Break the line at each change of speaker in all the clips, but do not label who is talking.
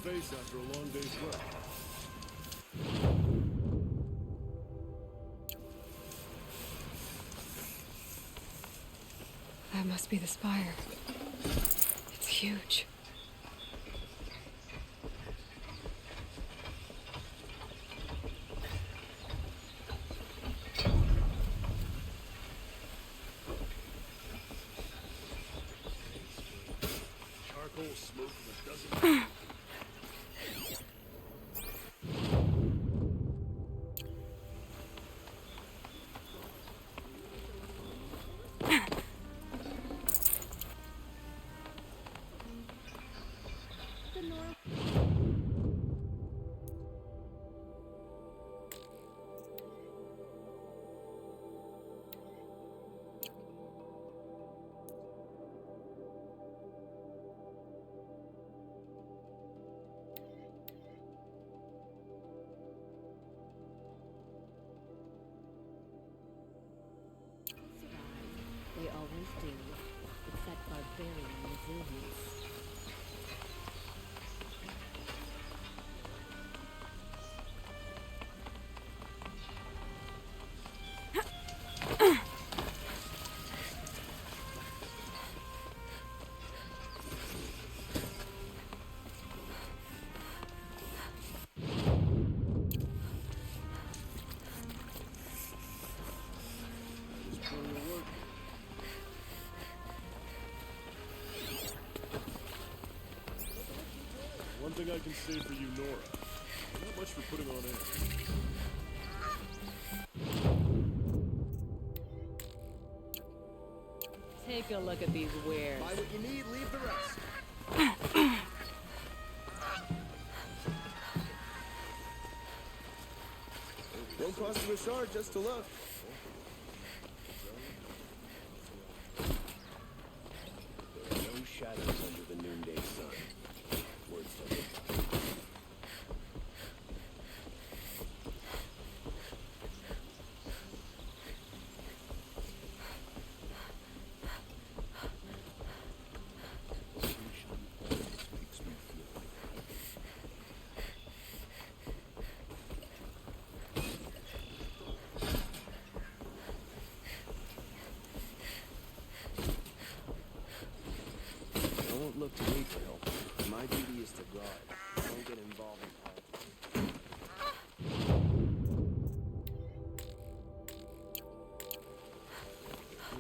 face after a long day's work.
That must be the spire. It's huge.
Charcoal smoke from a dozen.
They always do. It's that barbarian resilience.
One thing I can say for you, Nora. Not much for putting on air.
Take a look at these wares.
Buy what you need, leave the rest. Don't cost him a shard just to look. There are no shadows under the noonday sun. Words to live by. I won't look to me for help. My duty is to guard. I don't get involved in politics.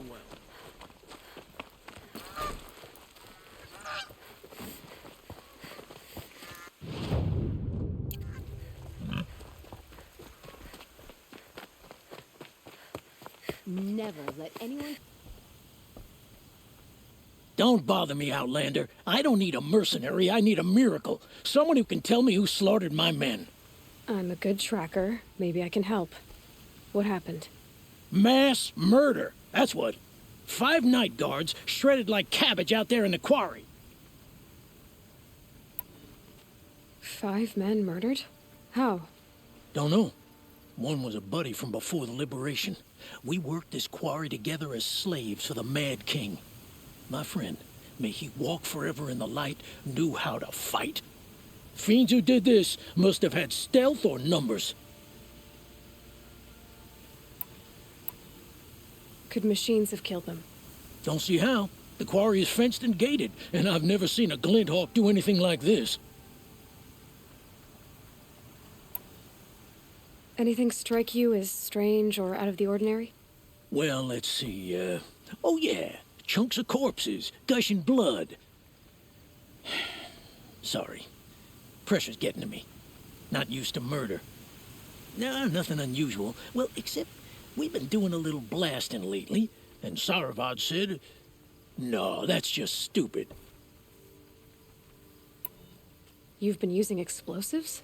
Well.
Never let anyone...
Don't bother me, Outlander. I don't need a mercenary, I need a miracle. Someone who can tell me who slaughtered my men.
I'm a good tracker. Maybe I can help. What happened?
Mass murder, that's what. 5 night guards shredded like cabbage out there in the quarry.
5 men murdered? How?
Don't know. One was a buddy from before the liberation. We worked this quarry together as slaves for the Mad King. My friend, may he walk forever in the light, knew how to fight. Fiends who did this must have had stealth or numbers.
Could machines have killed them?
Don't see how. The quarry is fenced and gated, and I've never seen a Glinthawk do anything like this.
Anything strike you as strange or out of the ordinary?
Well, let's see, oh yeah, chunks of corpses, gushing blood. Sorry. Pressure's getting to me. Not used to murder. No, nothing unusual. Well, except we've been doing a little blasting lately, and Saravad said, no, that's just stupid.
You've been using explosives?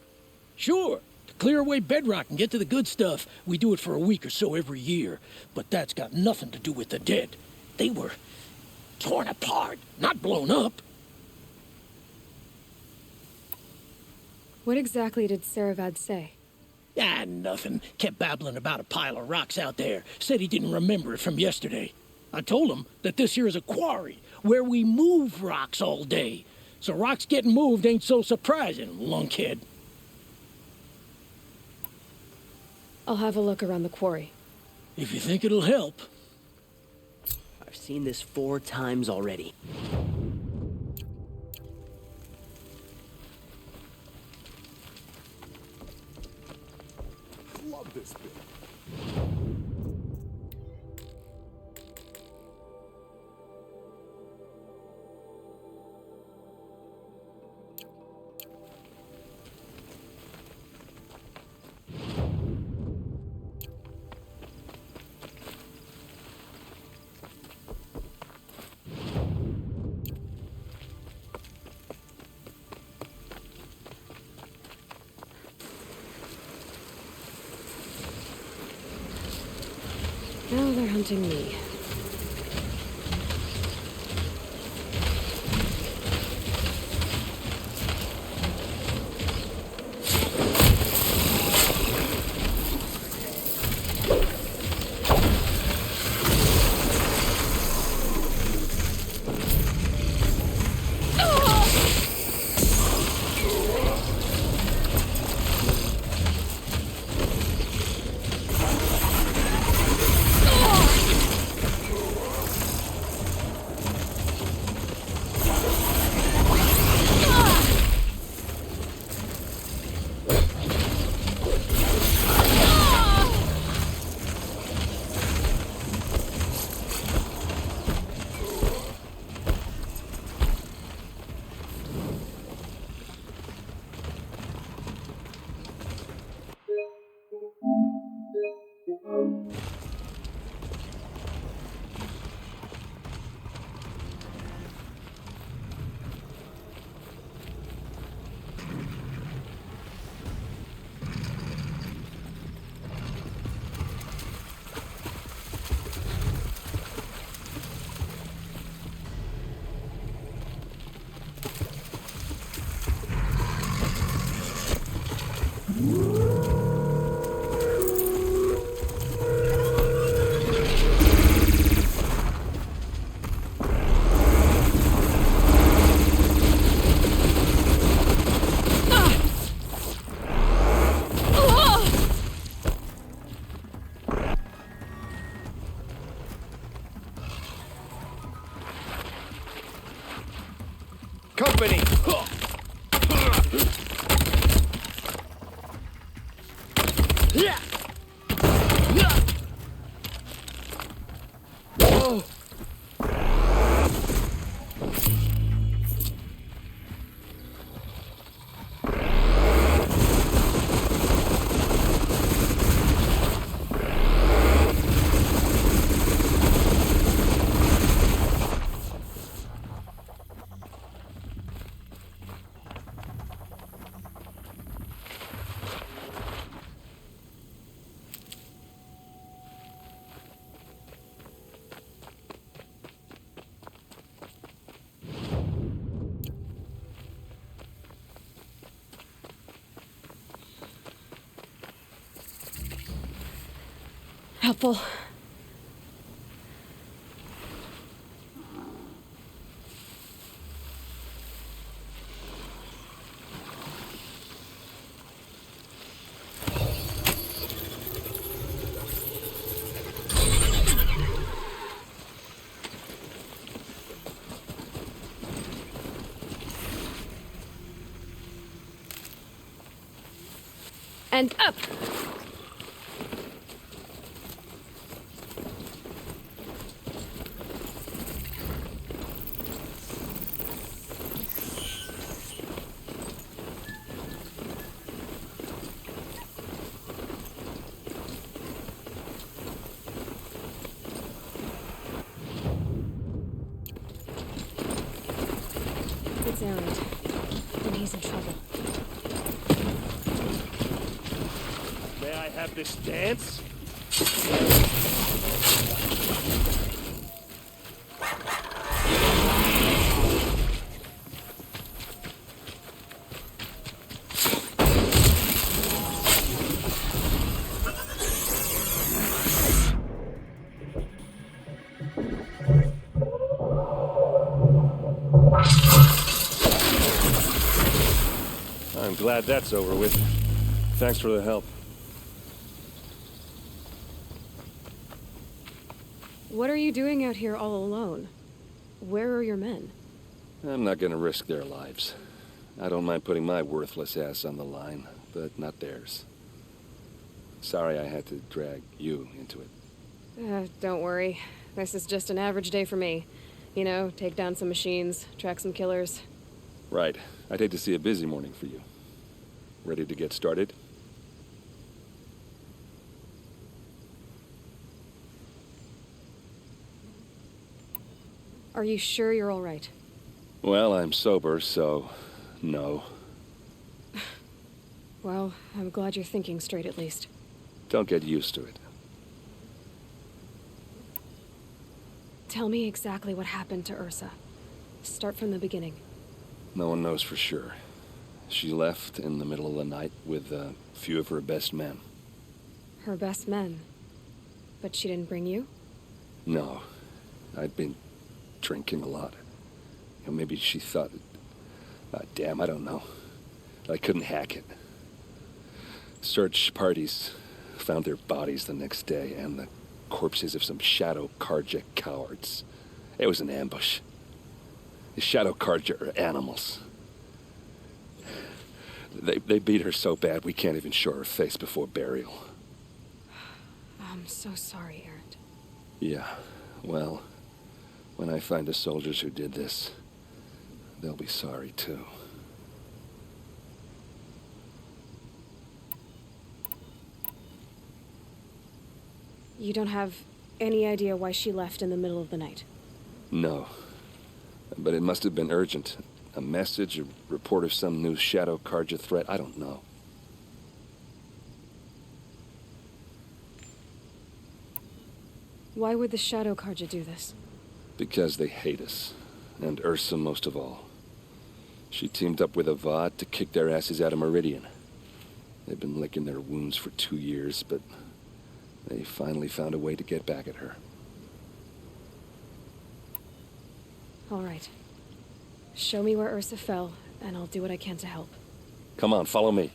Sure. To clear away bedrock and get to the good stuff, we do it for a week or so every year. But that's got nothing to do with the dead. They were torn apart, not blown up.
What exactly did Saravad say?
Ah, nothing. Kept babbling about a pile of rocks out there. Said he didn't remember it from yesterday. I told him that this here is a quarry, where we move rocks all day. So rocks getting moved ain't so surprising, lunkhead.
I'll have a look around the quarry.
If you think it'll help.
I've seen this 4 times already.
Love this bit.
Now they're hunting me.
Company! Oh.
Helpful. And up! It's Errant. Then he's in trouble.
May I have this dance? I'm glad that's over with. Thanks for the help.
What are you doing out here all alone? Where are your men?
I'm not gonna risk their lives. I don't mind putting my worthless ass on the line, but not theirs. Sorry I had to drag you into it.
Don't worry. This is just an average day for me. You know, take down some machines, track some killers.
Right. I'd hate to see a busy morning for you. Ready to get started?
Are you sure you're all right?
Well, I'm sober, so no.
Well, I'm glad you're thinking straight at least.
Don't get used to it.
Tell me exactly what happened to Ursa. Start from the beginning.
No one knows for sure. She left in the middle of the night with a few of her best men.
Her best men? But she didn't bring you?
No. I'd been drinking a lot. You know, maybe she thought... damn, I don't know. I couldn't hack it. Search parties found their bodies the next day and the corpses of some Shadow Karja cowards. It was an ambush. The Shadow Karja are animals. They beat her so bad we can't even show her face before burial.
I'm so sorry, Erend.
Yeah, well, when I find the soldiers who did this, they'll be sorry too.
You don't have any idea why she left in the middle of the night?
No. But it must have been urgent. A message, a report of some new Shadow Karja threat, I don't know.
Why would the Shadow Karja do this?
Because they hate us. And Ursa most of all. She teamed up with Avad to kick their asses out of Meridian. They've been licking their wounds for 2 years, but they finally found a way to get back at her.
All right. Show me where Ursa fell, and I'll do what I can to help.
Come on, follow me.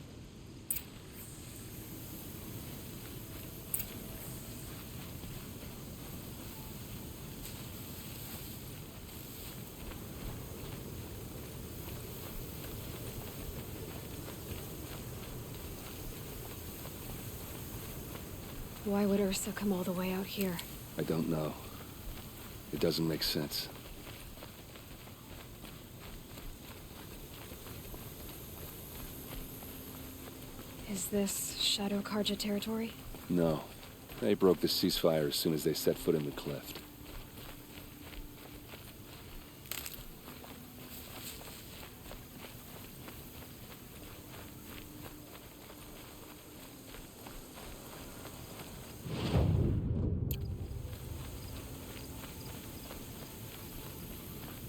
Why would Ursa come all the way out here?
I don't know. It doesn't make sense.
Is this Shadow Karja territory?
No. They broke the ceasefire as soon as they set foot in the cleft.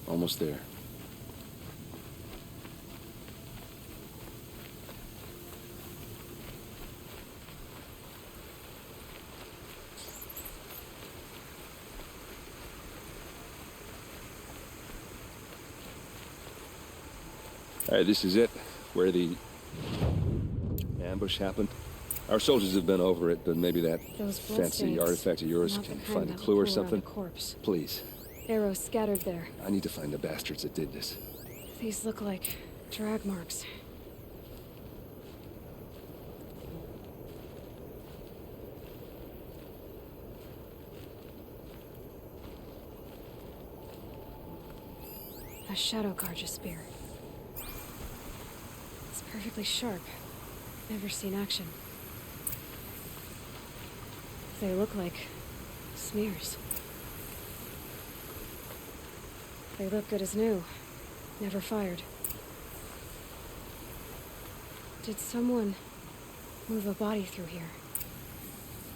Almost there. All right, this is it, where the ambush happened. Our soldiers have been over it, but maybe that
Those blood
fancy
stains.
artifact of yours
Not
can
the kind
find a
that
clue
would
or
pull around
something.
a corpse.
Please.
Arrows scattered there.
I need to find the bastards that did this.
These look like drag marks. A Shadow Karja spear. It's perfectly sharp. Never seen action. They look like smears. They look good as new. Never fired. Did someone move a body through here?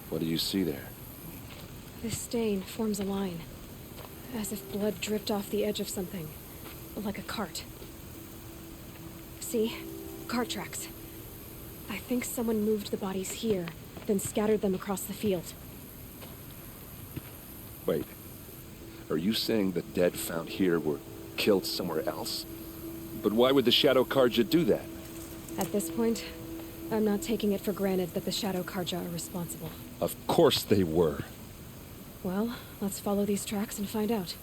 What do you see there?
This stain forms a line, as if blood dripped off the edge of something, like a cart. See? Cart tracks. I think someone moved the bodies here, then scattered them across the field.
Wait. Are you saying the dead found here were killed somewhere else? But why would the Shadow Karja do that?
At this point, I'm not taking it for granted that the Shadow Karja are responsible.
Of course they were.
Well, let's follow these tracks and find out.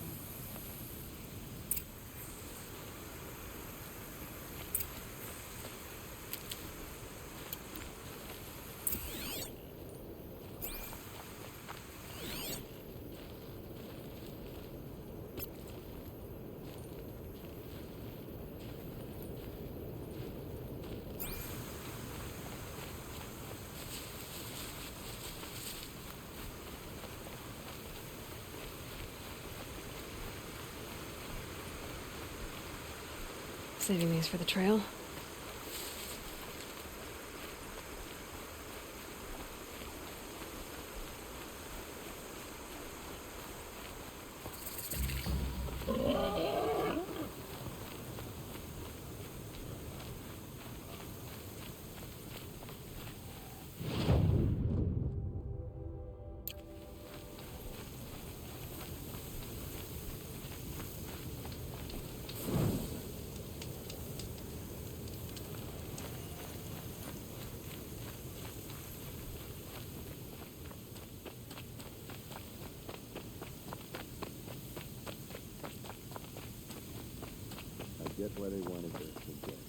Saving these for the trail.
Get where they wanted to get.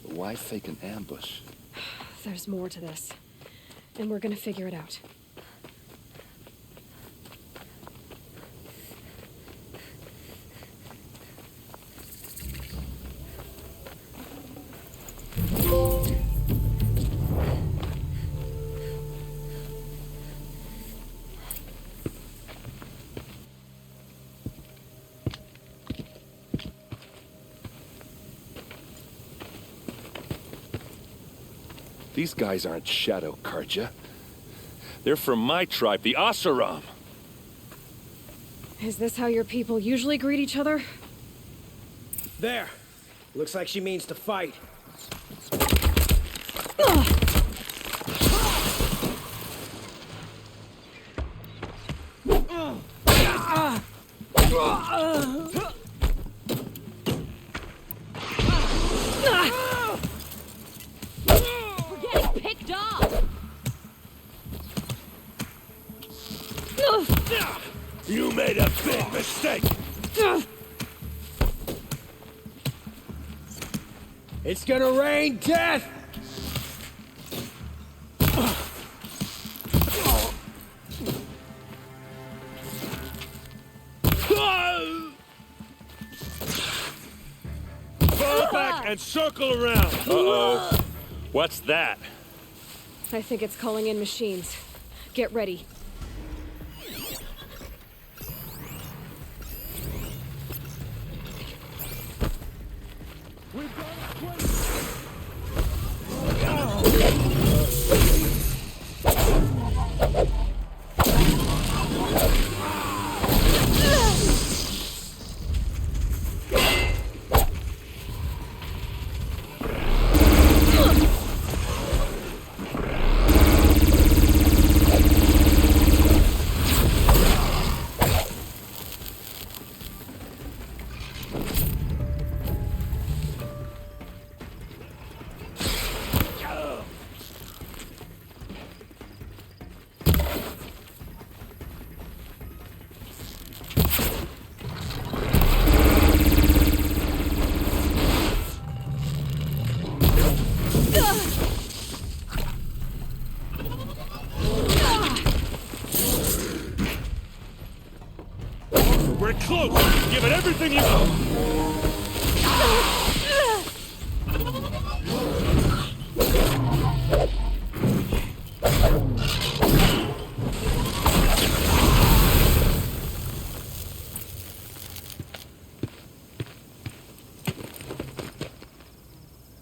But why fake an ambush?
There's more to this. And we're gonna figure it out.
These guys aren't Shadow Karja. They're from my tribe, the Asaram.
Is this how your people usually greet each other?
There. Looks like she means to fight.
We're getting picked off!
You made a big mistake!
It's gonna rain death!
Fall back and circle around.
Uh-oh. What's that?
I think it's calling in machines. Get ready.
We're close. Give it everything you got.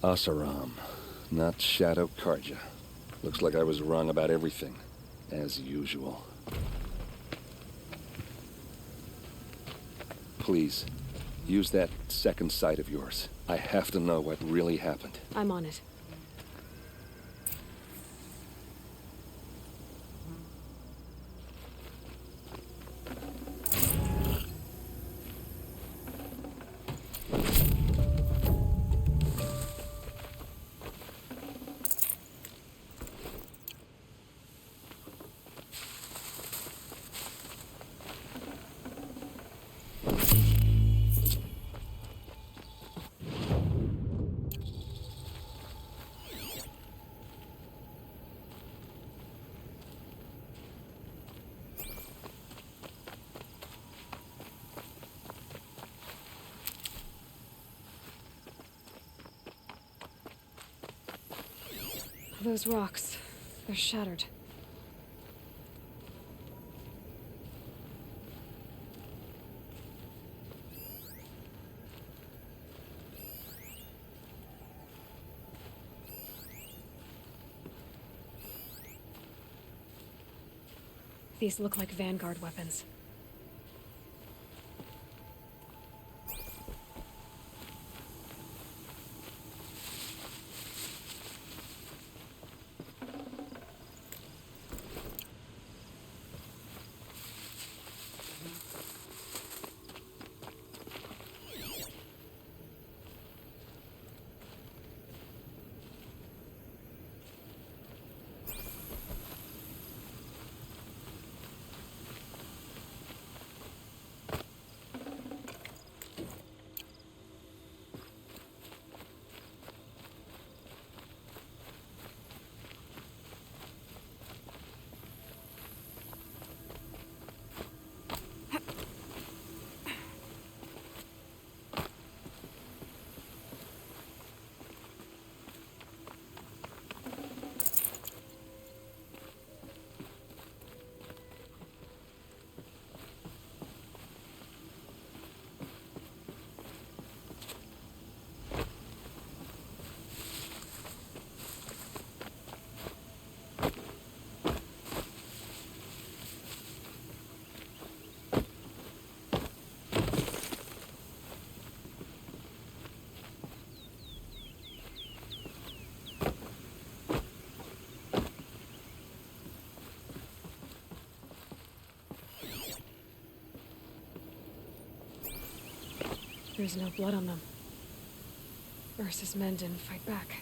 Asaram, not Shadow Karja. Looks like I was wrong about everything, as usual. Please, use that second sight of yours. I have to know what really happened.
I'm on it. Those rocks, they're shattered. These look like Vanguard weapons. There's no blood on them. Ursa's men didn't fight back.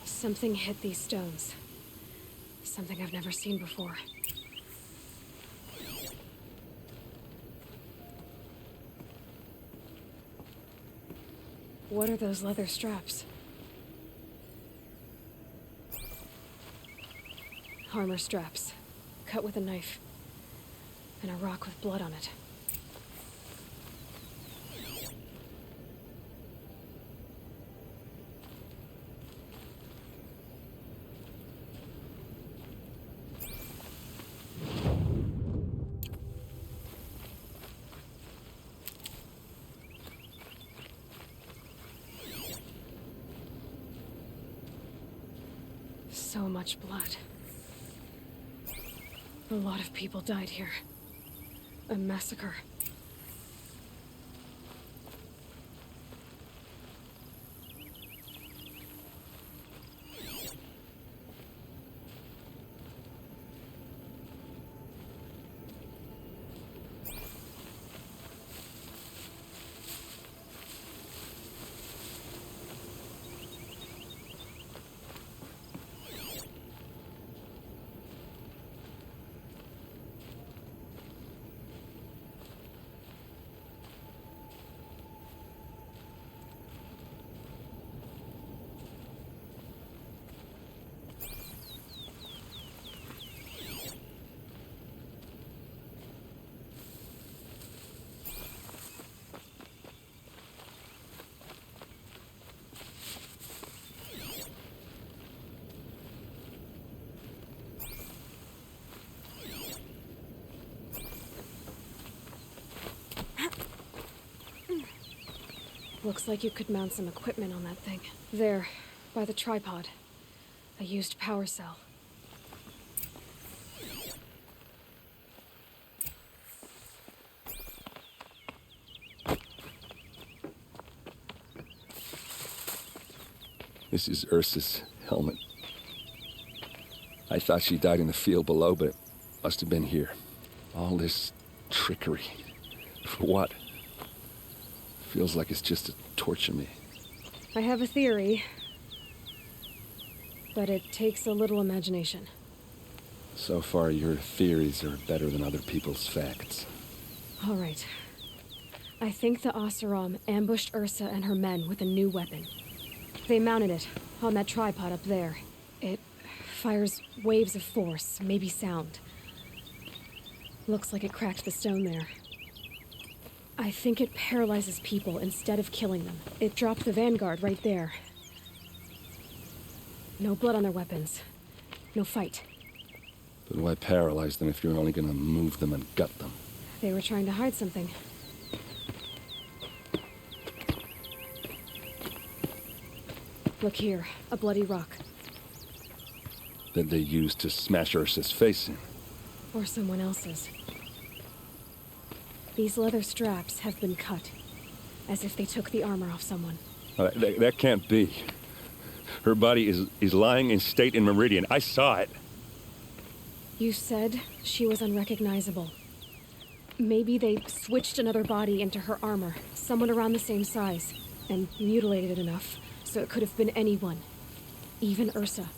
Something hit these stones. Something I've never seen before. What are those leather straps? Armor straps, cut with a knife, and a rock with blood on it. So much blood. A lot of people died here. A massacre. Looks like you could mount some equipment on that thing. There, by the tripod. A used power cell.
This is Ursa's helmet. I thought she died in the field below, but it must have been here. All this trickery. For what? Feels like it's just to torture me.
I have a theory, but it takes a little imagination.
So far, your theories are better than other people's facts.
All right. I think the Oseram ambushed Ursa and her men with a new weapon. They mounted it on that tripod up there. It fires waves of force, maybe sound. Looks like it cracked the stone there. I think it paralyzes people instead of killing them. It dropped the Vanguard right there. No blood on their weapons. No fight.
Then why paralyze them if you're only gonna move them and gut them?
They were trying to hide something. Look here, a bloody rock.
That they used to smash Ursa's face in.
Or someone else's. These leather straps have been cut, as if they took the armor off someone.
That can't be. Her body is lying in state in Meridian. I saw it.
You said she was unrecognizable. Maybe they switched another body into her armor, someone around the same size, and mutilated it enough, so it could have been anyone. Even Ursa.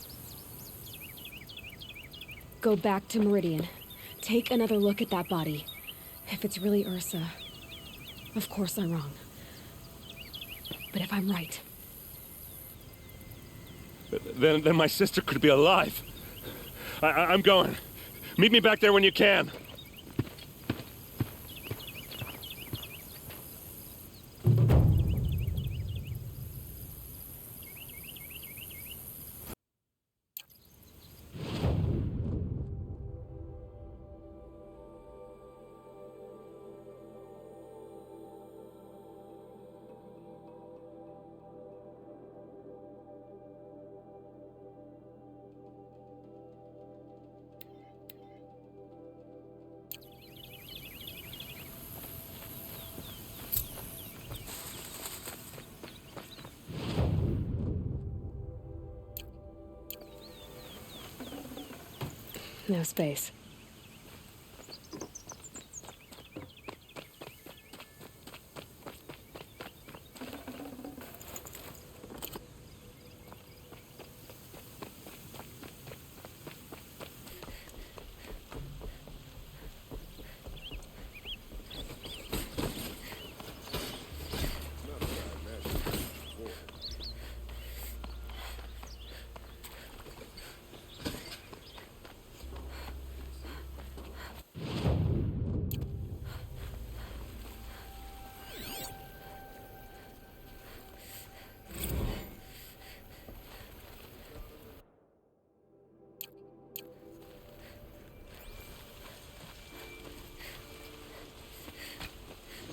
Go back to Meridian. Take another look at that body. If it's really Ursa, of course I'm wrong. But if I'm right...
Then my sister could be alive. I'm going. Meet me back there when you can.
No space.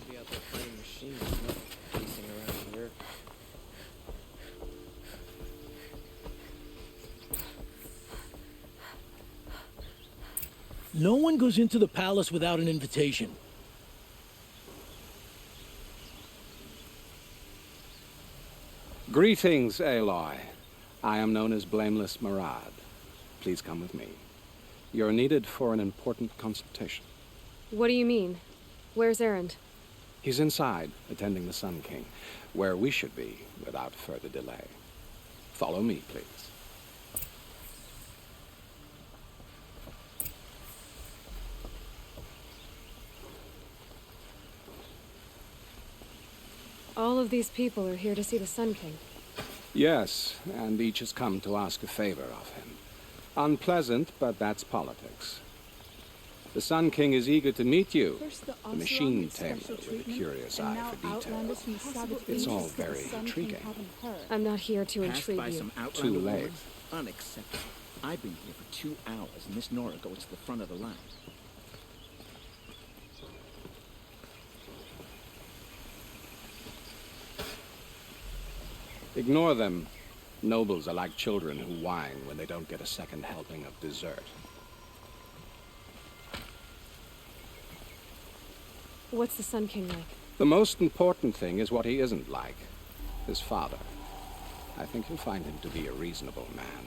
Be out there playing machines, not pacing around here.
No one goes into the palace without an invitation.
Greetings, Aloy. I am known as Blameless Marad. Please come with me. You're needed for an important consultation.
What do you mean? Where's Erend?
He's inside, attending the Sun King, where we should be without further delay. Follow me, please.
All of these people are here to see the Sun King.
Yes, and each has come to ask a favor of him. Unpleasant, but that's politics. The Sun King is eager to meet you, the machine tamer with a curious eye for detail. It's all very intriguing.
I'm not here to
Passed
intrigue
by
you.
some
Too
outlander
late.
lords? Unacceptable. I've been here for 2 hours, and this Nora goes to the front of the line.
Ignore them. Nobles are like children who whine when they don't get a second helping of dessert.
What's the Sun King like?
The most important thing is what he isn't like. His father. I think you'll find him to be a reasonable man.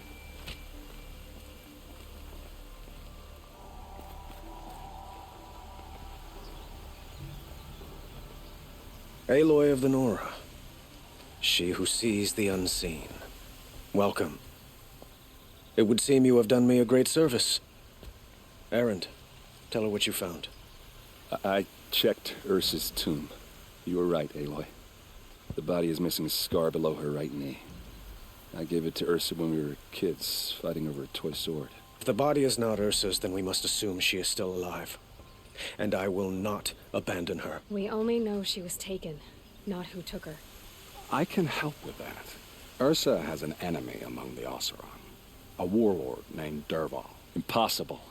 Aloy of the Nora. She who sees the unseen. Welcome. It would seem you have done me a great service. Erend, tell her what you found.
I checked Ursa's tomb. You were right, Aloy. The body is missing a scar below her right knee. I gave it to Ursa when we were kids, fighting over a toy sword.
If the body is not Ursa's, then we must assume she is still alive. And I will not abandon her.
We only know she was taken, not who took her.
I can help with that. Ursa has an enemy among the Oseram. A warlord named Dervahl.
Impossible.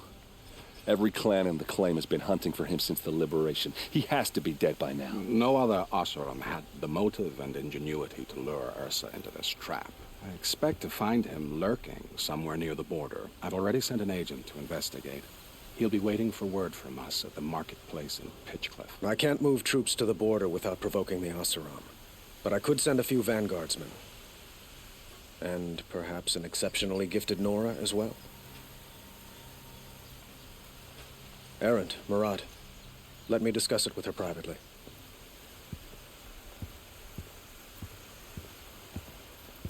Every clan in the claim has been hunting for him since the liberation. He has to be dead by now.
No other Oseram had the motive and ingenuity to lure Ursa into this trap. I expect to find him lurking somewhere near the border. I've already sent an agent to investigate. He'll be waiting for word from us at the marketplace in Pitchcliff.
I can't move troops to the border without provoking the Oseram. But I could send a few vanguardsmen. And perhaps an exceptionally gifted Nora as well. Erend, Murad, let me discuss it with her privately.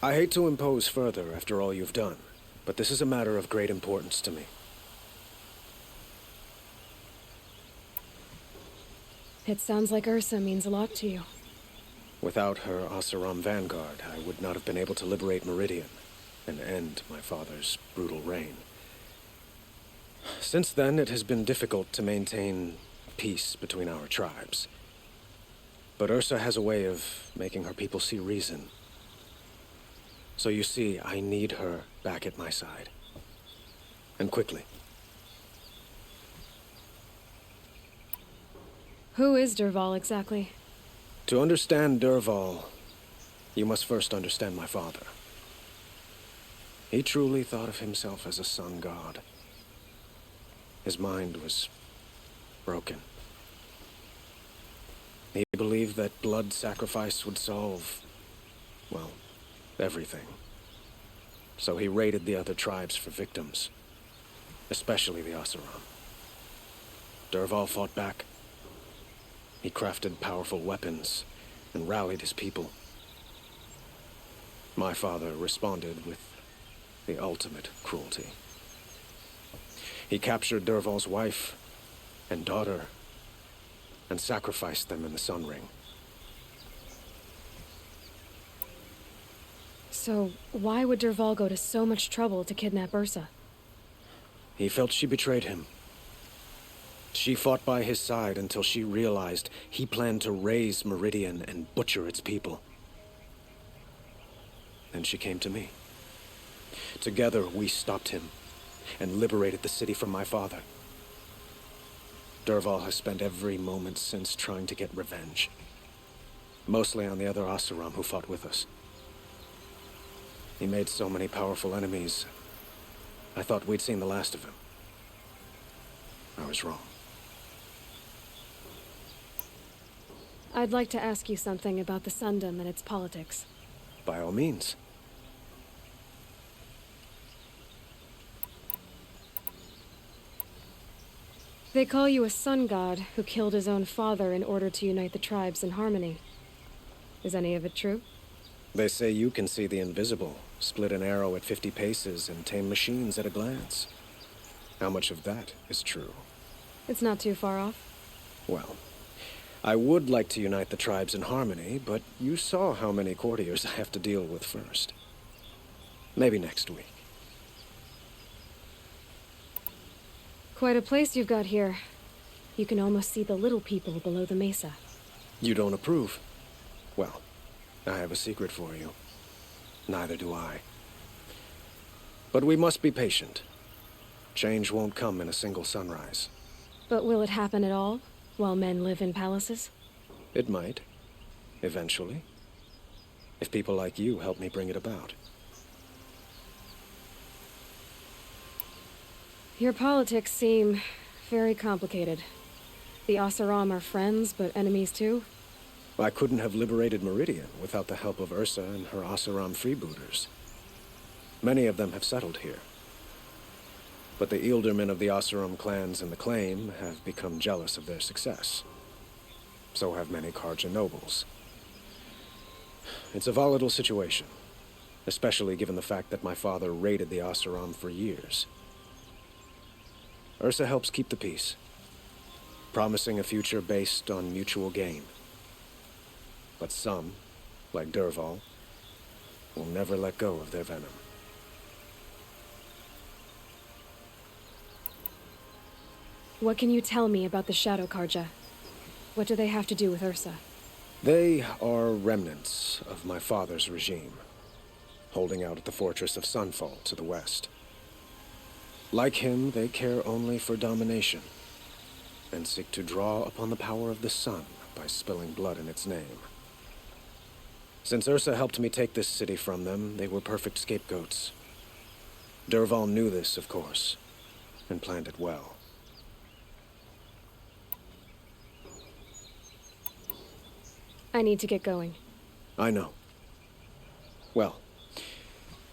I hate to impose further after all you've done, but this is a matter of great importance to me.
It sounds like Ursa means a lot to you.
Without her Oseram vanguard, I would not have been able to liberate Meridian and end my father's brutal reign. Since then, it has been difficult to maintain peace between our tribes. But Ursa has a way of making her people see reason. So you see, I need her back at my side. And quickly.
Who is Dervahl exactly?
To understand Dervahl, you must first understand my father. He truly thought of himself as a sun god. His mind was broken. He believed that blood sacrifice would solve, well, everything. So he raided the other tribes for victims, especially the Oseram. Dervahl fought back. He crafted powerful weapons and rallied his people. My father responded with the ultimate cruelty. He captured Dervahl's wife and daughter and sacrificed them in the Sun Ring.
So, why would Dervahl go to so much trouble to kidnap Ursa?
He felt she betrayed him. She fought by his side until she realized he planned to raise Meridian and butcher its people. Then she came to me. Together, we stopped him and liberated the city from my father. Dervahl has spent every moment since trying to get revenge. Mostly on the other Oseram who fought with us. He made so many powerful enemies, I thought we'd seen the last of him. I was wrong.
I'd like to ask you something about the Sundom and its politics.
By all means.
They call you a sun god who killed his own father in order to unite the tribes in harmony. Is any of it true?
They say you can see the invisible, split an arrow at 50 paces, and tame machines at a glance. How much of that is true?
It's not too far off.
Well, I would like to unite the tribes in harmony, but you saw how many courtiers I have to deal with first. Maybe next week.
Quite a place you've got here. You can almost see the little people below the mesa.
You don't approve? Well, I have a secret for you. Neither do I. But we must be patient. Change won't come in a single sunrise.
But will it happen at all, while men live in palaces?
It might. Eventually. If people like you help me bring it about.
Your politics seem very complicated. The Oseram are friends, but enemies too?
I couldn't have liberated Meridian without the help of Ursa and her Oseram freebooters. Many of them have settled here. But the Ealdormen of the Oseram clans in the claim have become jealous of their success. So have many Karja nobles. It's a volatile situation, especially given the fact that my father raided the Oseram for years. Ursa helps keep the peace, promising a future based on mutual gain. But some, like Dervahl, will never let go of their venom.
What can you tell me about the Shadow Karja? What do they have to do with Ursa?
They are remnants of my father's regime. holding out at the fortress of Sunfall to the west. Like him, they care only for domination, and seek to draw upon the power of the sun by spilling blood in its name. Since Ursa helped me take this city from them, they were perfect scapegoats. Dervahl knew this, of course, and planned it well.
I need to get going.
I know. Well,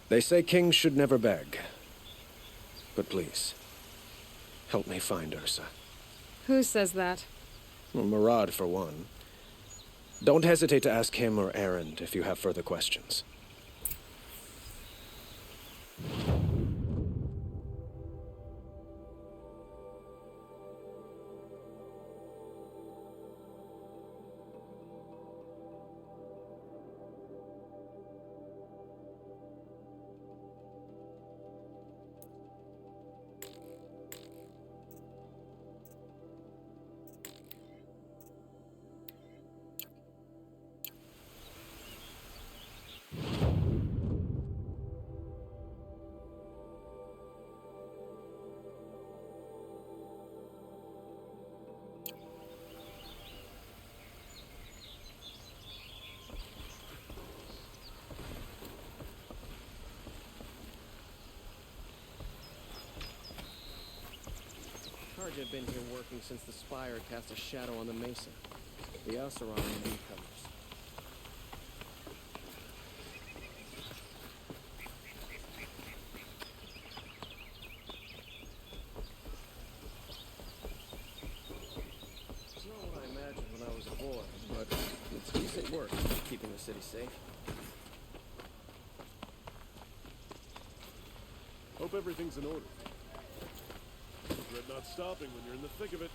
they say kings should never beg. But please, help me find Ursa.
Who says that?
Well, Murad, for one. Don't hesitate to ask him or Erend if you have further questions.
Karja had been here working since the spire cast a shadow on the mesa. The Oseram and newcomers. It's not what I imagined when I was a boy, but it's decent work keeping the city safe.
Hope everything's in order. Regret not stopping when you're in the thick of it.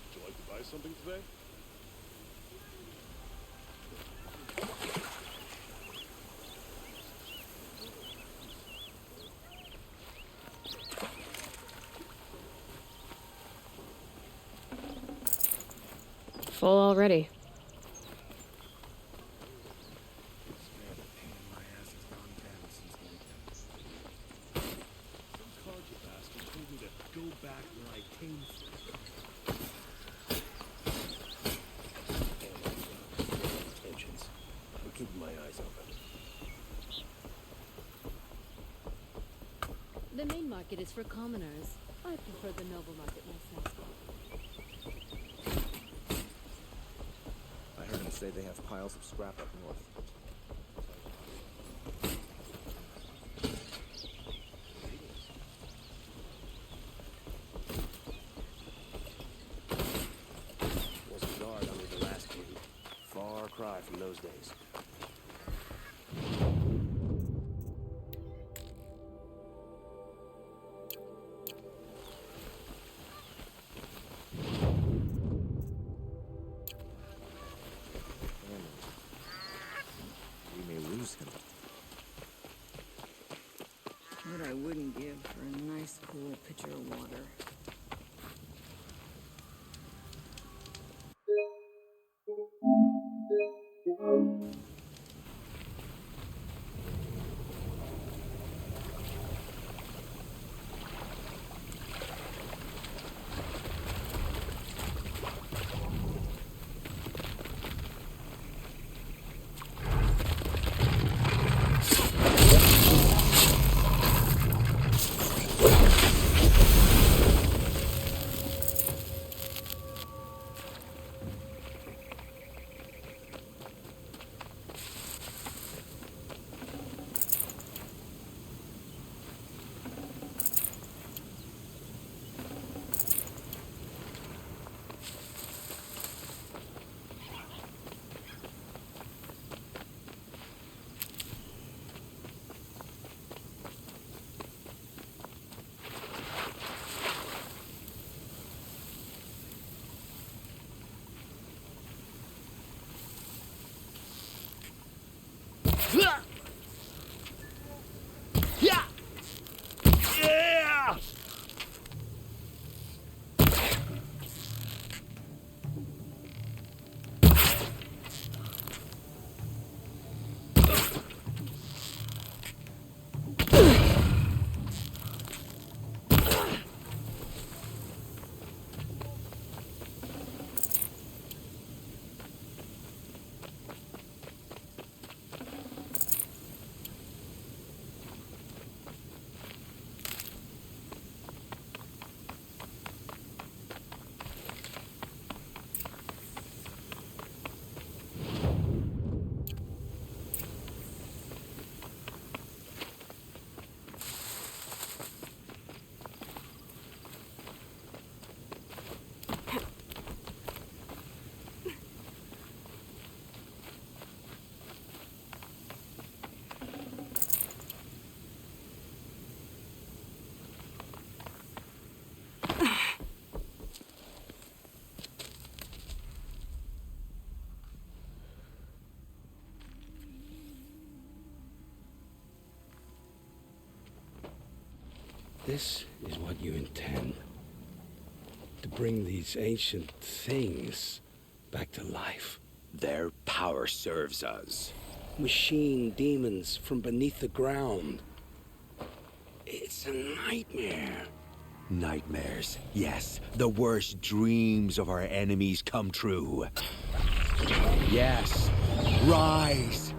Would you like to buy something today?
Full already.
Go back where I came
Intentions. I'm keeping my eyes open.
The main market is for commoners. I prefer the noble market myself.
I heard him say they have piles of scrap up north.
Was a guard under the last king. Far cry from those days.
We may lose him.
What I wouldn't give for a nice, cool pitcher of water.
This is what you intend. To bring these ancient things back to life.
Their power serves us.
Machine demons from beneath the ground. It's a nightmare.
Nightmares, yes. The worst dreams of our enemies come true. Yes. Rise!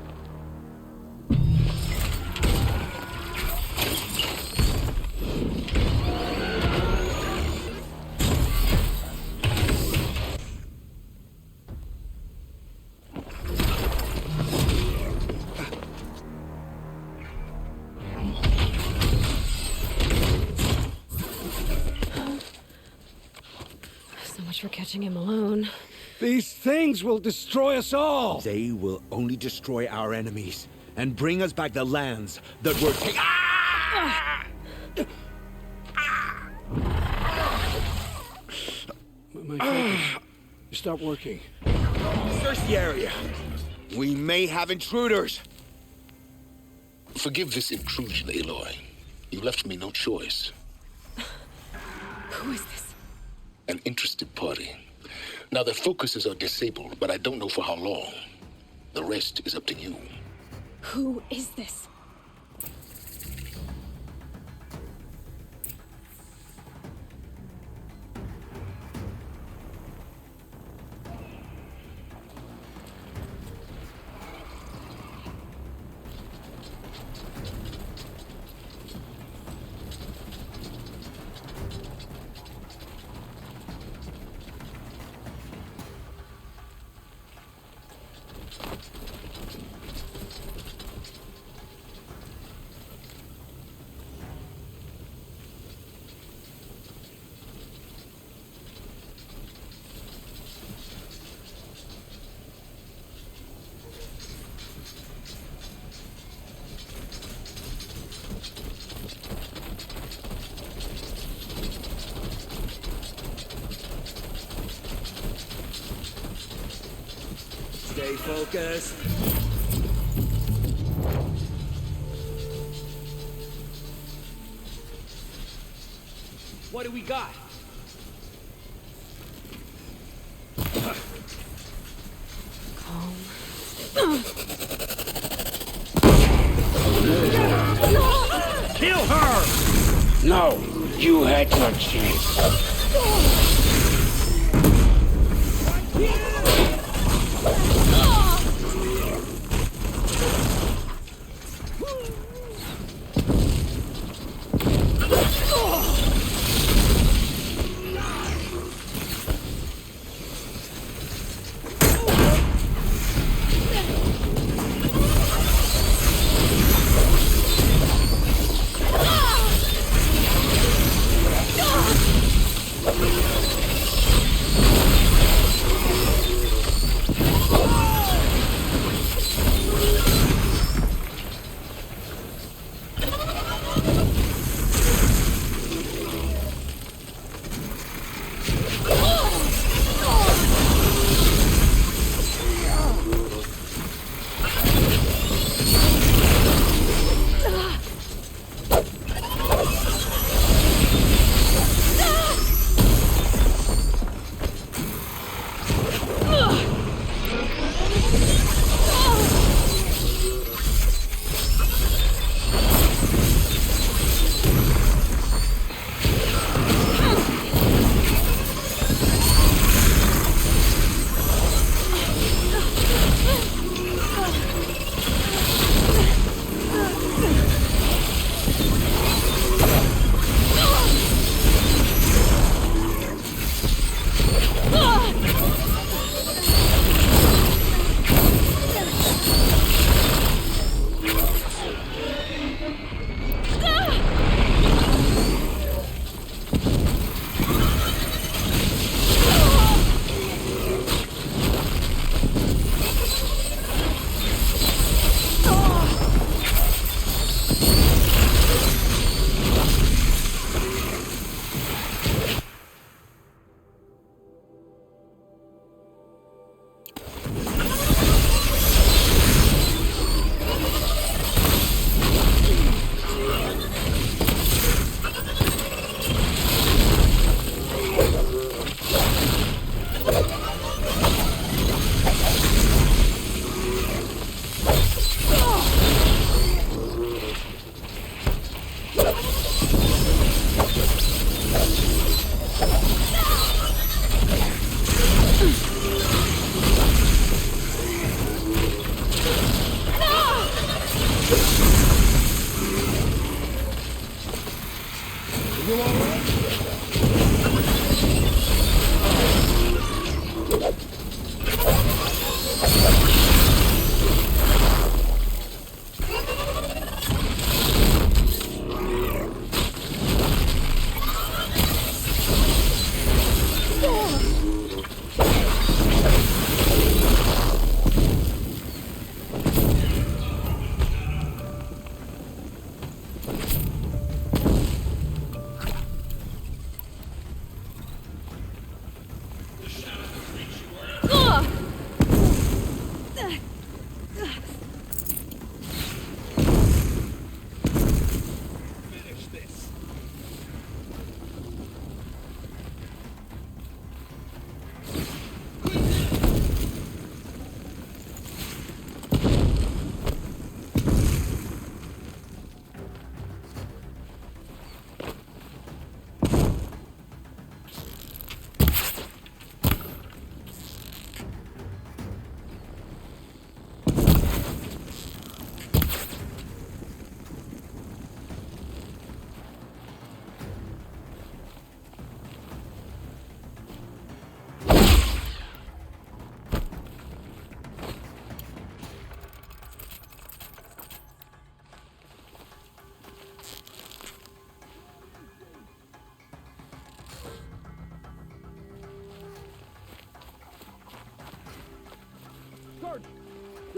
So much for catching him alone.
These things will destroy us all!
They will only destroy our enemies and bring us back the lands that were taken. Ah!
My focus. Stop working.
Search the area. We may have intruders.
Forgive this intrusion, Aloy. You left me no choice.
Who is this?
An interested party. Now, their focuses are disabled, but I don't know for how long. The rest is up to you.
Who is this?
Stay focused. What do we got?
Kill her! No, you had your chance.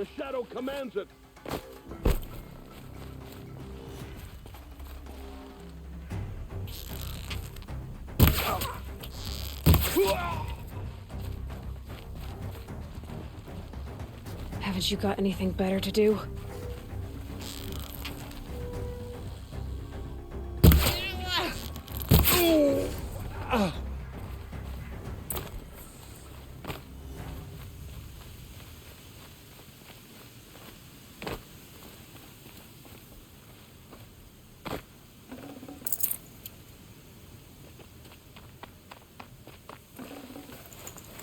The Shadow commands it!
Haven't you got anything better to do?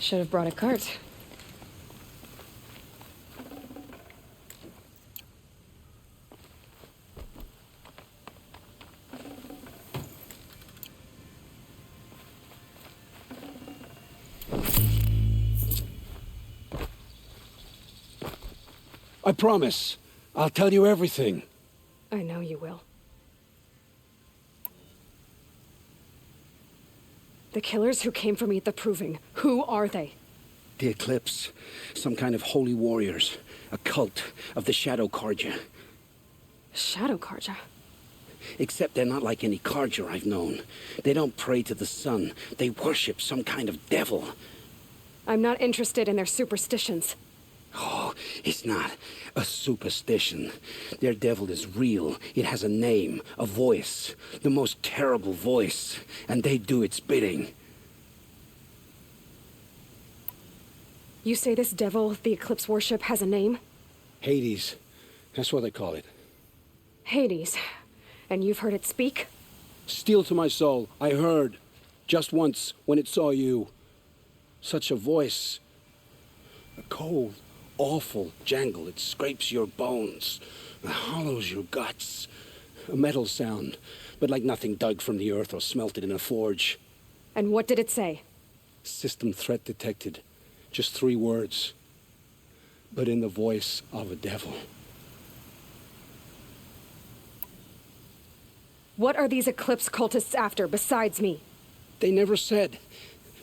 Should have brought a cart.
I promise. I'll tell you everything.
I know you will. The killers who came for me at the Proving, who are they?
The Eclipse. Some kind of holy warriors. A cult of the Shadow Karja.
Shadow Karja?
Except they're not like any Karja I've known. They don't pray to the sun. They worship some kind of devil.
I'm not interested in their superstitions.
Oh, it's not a superstition. Their devil is real. It has a name, a voice, the most terrible voice, and they do its bidding.
You say this devil the Eclipse worship has a name?
Hades. That's what they call it.
Hades. And you've heard it speak?
Steel to my soul. I heard. Just once, when it saw you. Such a voice. A cold, awful jangle. It scrapes your bones. It hollows your guts. A metal sound, but like nothing dug from the earth or smelted in a forge.
And what did it say?
System threat detected. Just 3 words. But in the voice of a devil.
What are these Eclipse cultists after, besides me?
They never said.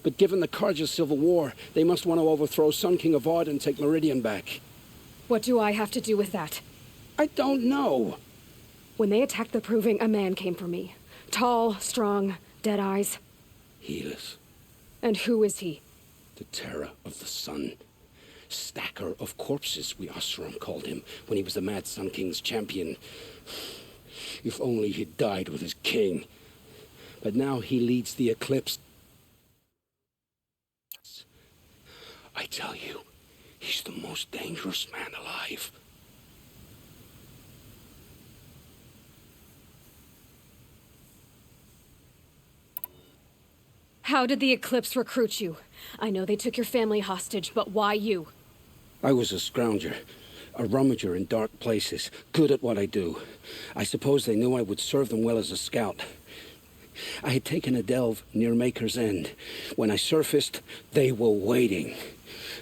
But given the Karja civil war, they must want to overthrow Sun King of Odd and take Meridian back.
What do I have to do with that?
I don't know.
When they attacked the Proving, a man came for me. Tall, strong, dead eyes.
Helis.
And who is he?
The terror of the sun. Stacker of corpses, we Oseram called him, when he was the Mad Sun King's champion. If only he'd died with his king. But now he leads the Eclipse. I tell you, he's the most dangerous man alive.
How did the Eclipse recruit you? I know they took your family hostage, but why you?
I was a scrounger, a rummager in dark places, good at what I do. I suppose they knew I would serve them well as a scout. I had taken a delve near Maker's End. When I surfaced, they were waiting.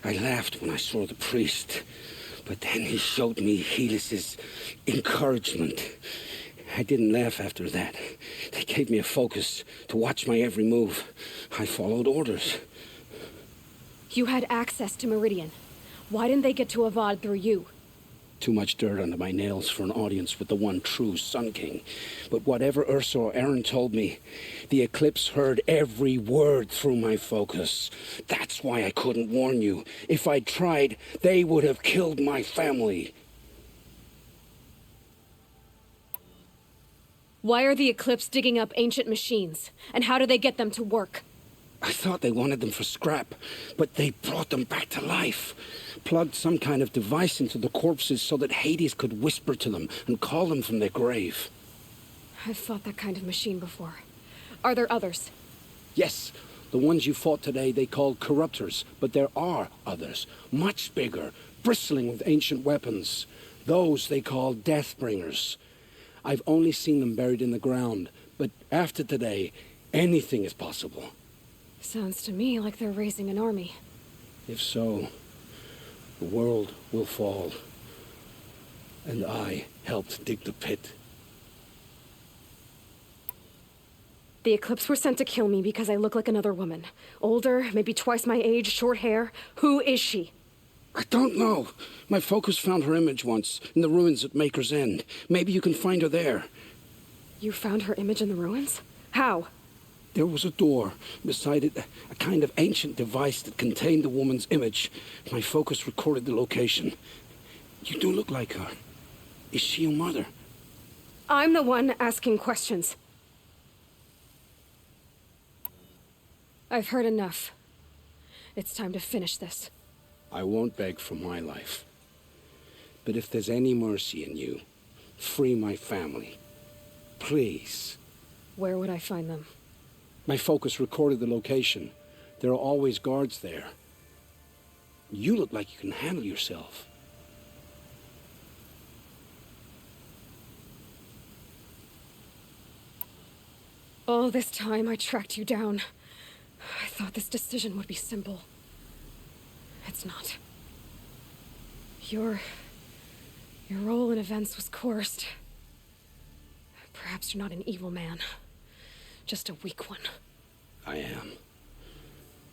I laughed when I saw the priest, but then he showed me Helis's encouragement. I didn't laugh after that. They gave me a focus to watch my every move. I followed orders.
You had access to Meridian. Why didn't they get to Avad through you?
Too much dirt under my nails for an audience with the one true Sun King. But whatever Ursa or Aaron told me, the Eclipse heard every word through my focus. That's why I couldn't warn you. If I'd tried, they would have killed my family.
Why are the Eclipse digging up ancient machines? And how do they get them to work?
I thought they wanted them for scrap, but they brought them back to life. Plugged some kind of device into the corpses so that Hades could whisper to them and call them from their grave.
I've fought that kind of machine before. Are there others?
Yes, the ones you fought today they called corruptors, but there are others, much bigger, bristling with ancient weapons. Those they call Deathbringers. I've only seen them buried in the ground, but after today, anything is possible.
Sounds to me like they're raising an army.
If so, the world will fall. And I helped dig the pit.
The Eclipse were sent to kill me because I look like another woman. Older, maybe twice my age, short hair. Who is she?
I don't know. My focus found her image once, in the ruins at Maker's End. Maybe you can find her there.
You found her image in the ruins? How?
There was a door. Beside it, a kind of ancient device that contained the woman's image. My focus recorded the location. You do look like her. Is she your mother?
I'm the one asking questions. I've heard enough. It's time to finish this.
I won't beg for my life. But if there's any mercy in you, free my family. Please.
Where would I find them?
My focus recorded the location. There are always guards there. You look like you can handle yourself.
All this time I tracked you down. I thought this decision would be simple. It's not. Your role in events was coerced. Perhaps you're not an evil man. Just a weak one.
I am.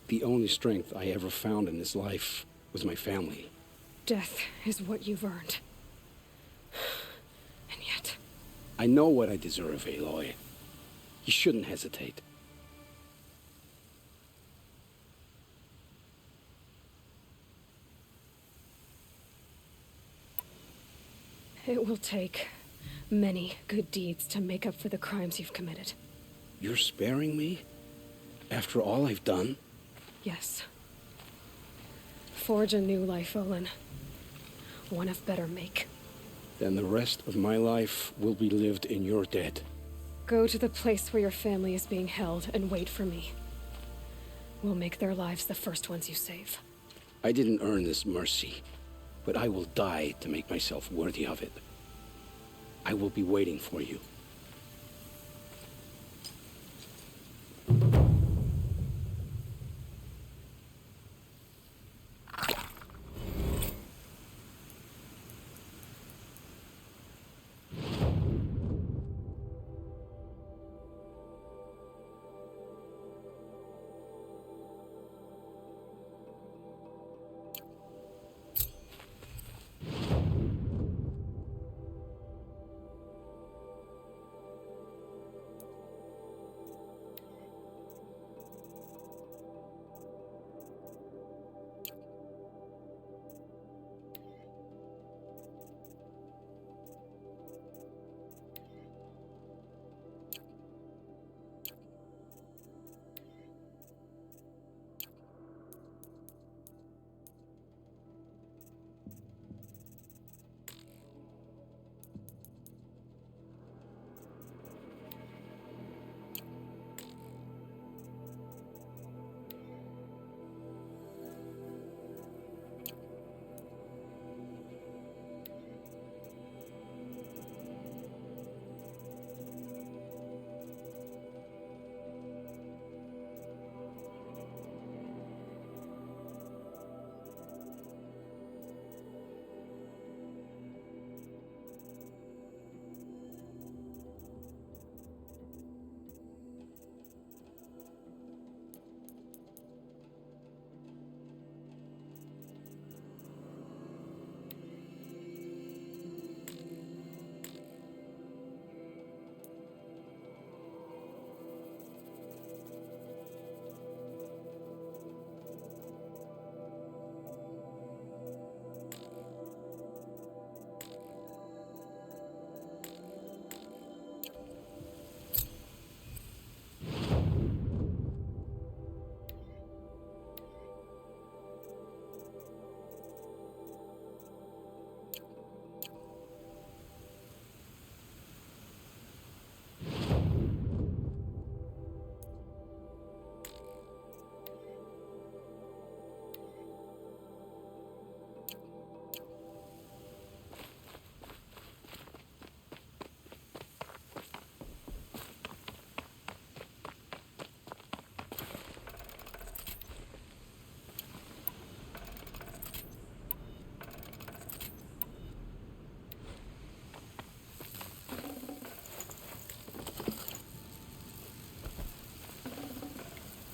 The only strength I ever found in this life was my family.
Death is what you've earned. And yet...
I know what I deserve, Aloy. You shouldn't hesitate.
It will take many good deeds to make up for the crimes you've committed.
You're sparing me? After all I've done?
Yes. Forge a new life, Olin. One of better make.
Then the rest of my life will be lived in your debt.
Go to the place where your family is being held and wait for me. We'll make their lives the first ones you save.
I didn't earn this mercy, but I will die to make myself worthy of it. I will be waiting for you.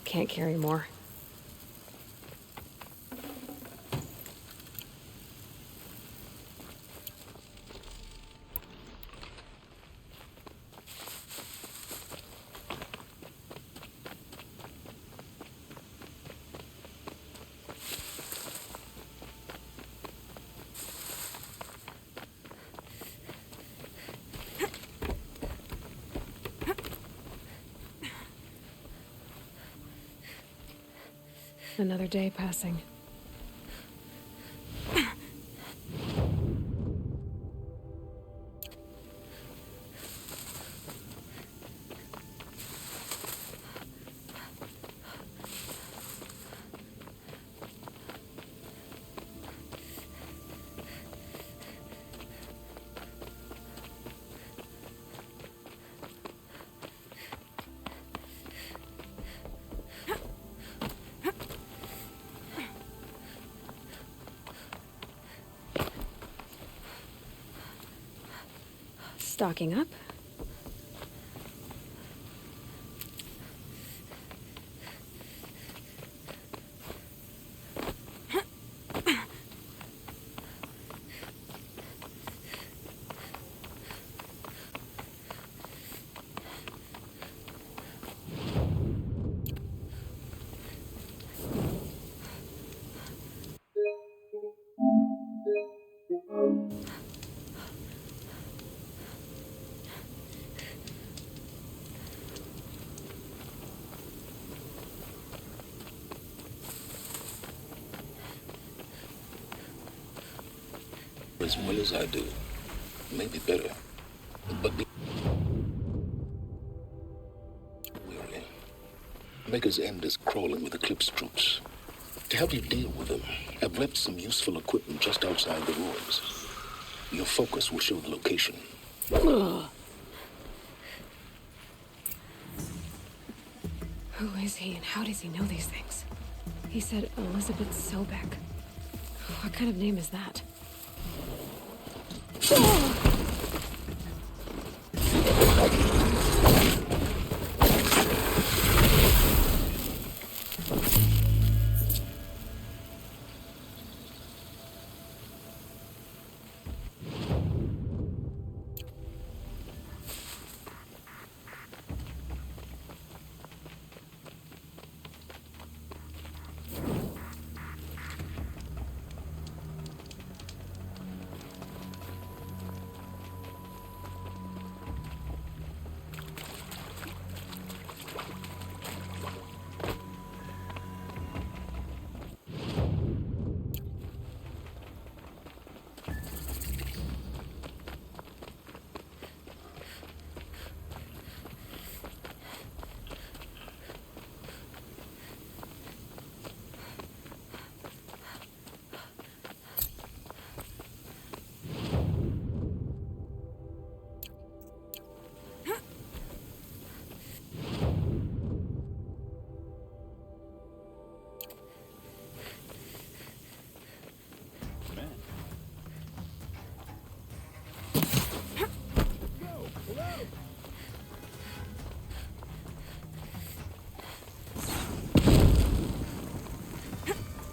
Can't carry more. Another day passing. Stocking up.
As well as I do. Maybe better. But weary. Maker's End is crawling with Eclipse troops. To help you deal with them, I've left some useful equipment just outside the ruins. Your focus will show the location.
Who is he and how does he know these things? He said Elizabeth Sobek. What kind of name is that?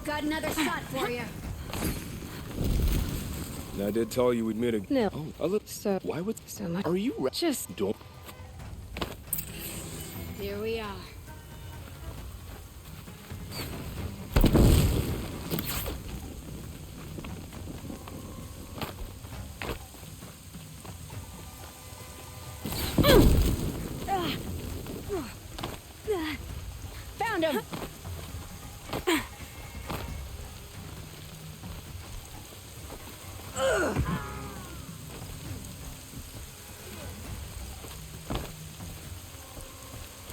Got another shot for you.
I did tell you we'd meet again.
No.
Oh, a little.
So.
Why would?
So much.
Are you?
Just.
Don't.
Here we are. Found him.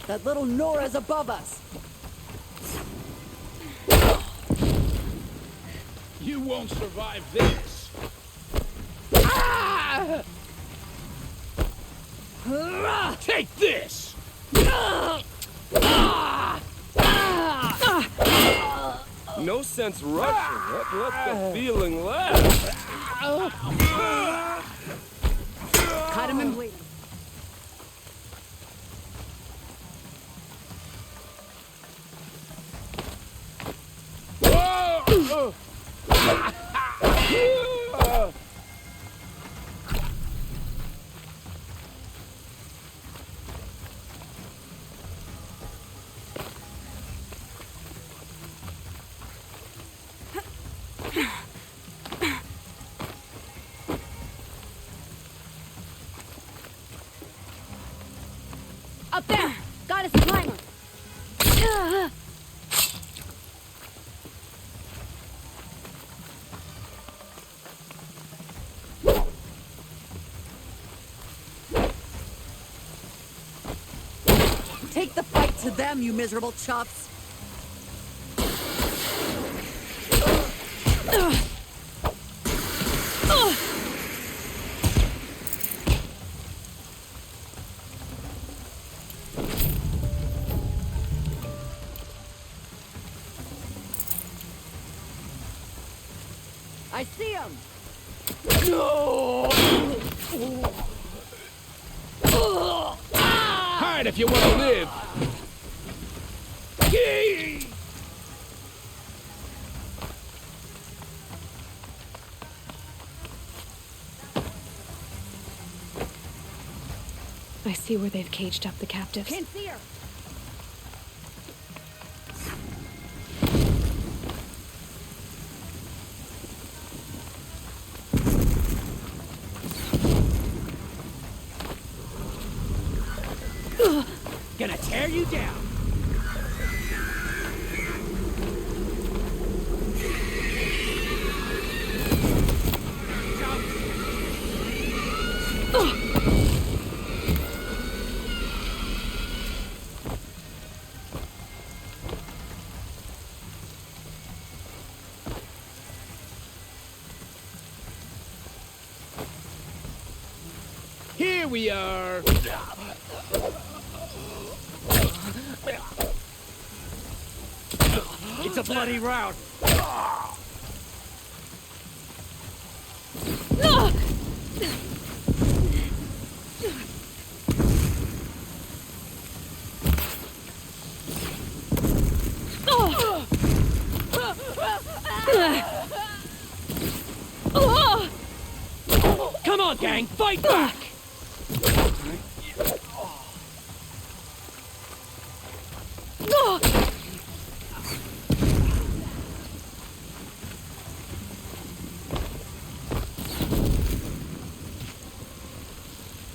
That little Nora's above us.
You won't survive this. Take this!
No sense rushing. Let the feeling last.
Cut him and bleed. Up there! Got us a climber!
Take the fight to them, you miserable chuffs! I see him!
Hide if you want to live!
I see where they've caged up the captives.
Can't see her.
Gonna tear you down.
Here we are!
It's a bloody rout. Come on, gang, fight back!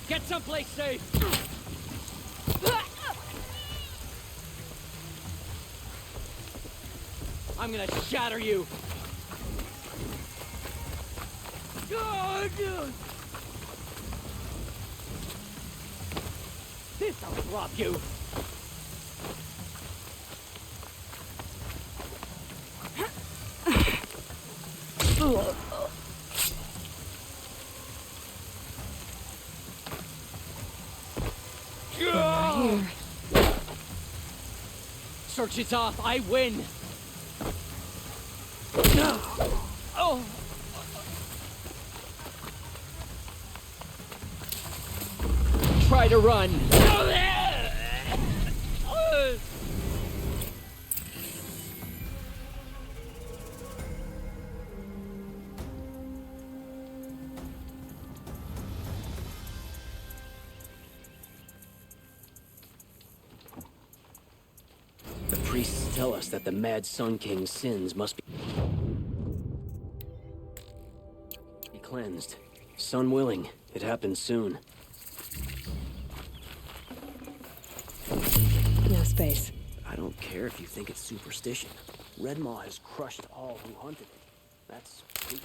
Get someplace safe! I'm gonna shatter you! This'll drop you!
Here.
Search is off, I win! Oh! Try to run!
The priests tell us that the Mad Sun King's sins must be cleansed. Sun willing, it happens soon.
No space.
I don't care if you think it's superstition. Red Maw has crushed all who hunted it. That's proof.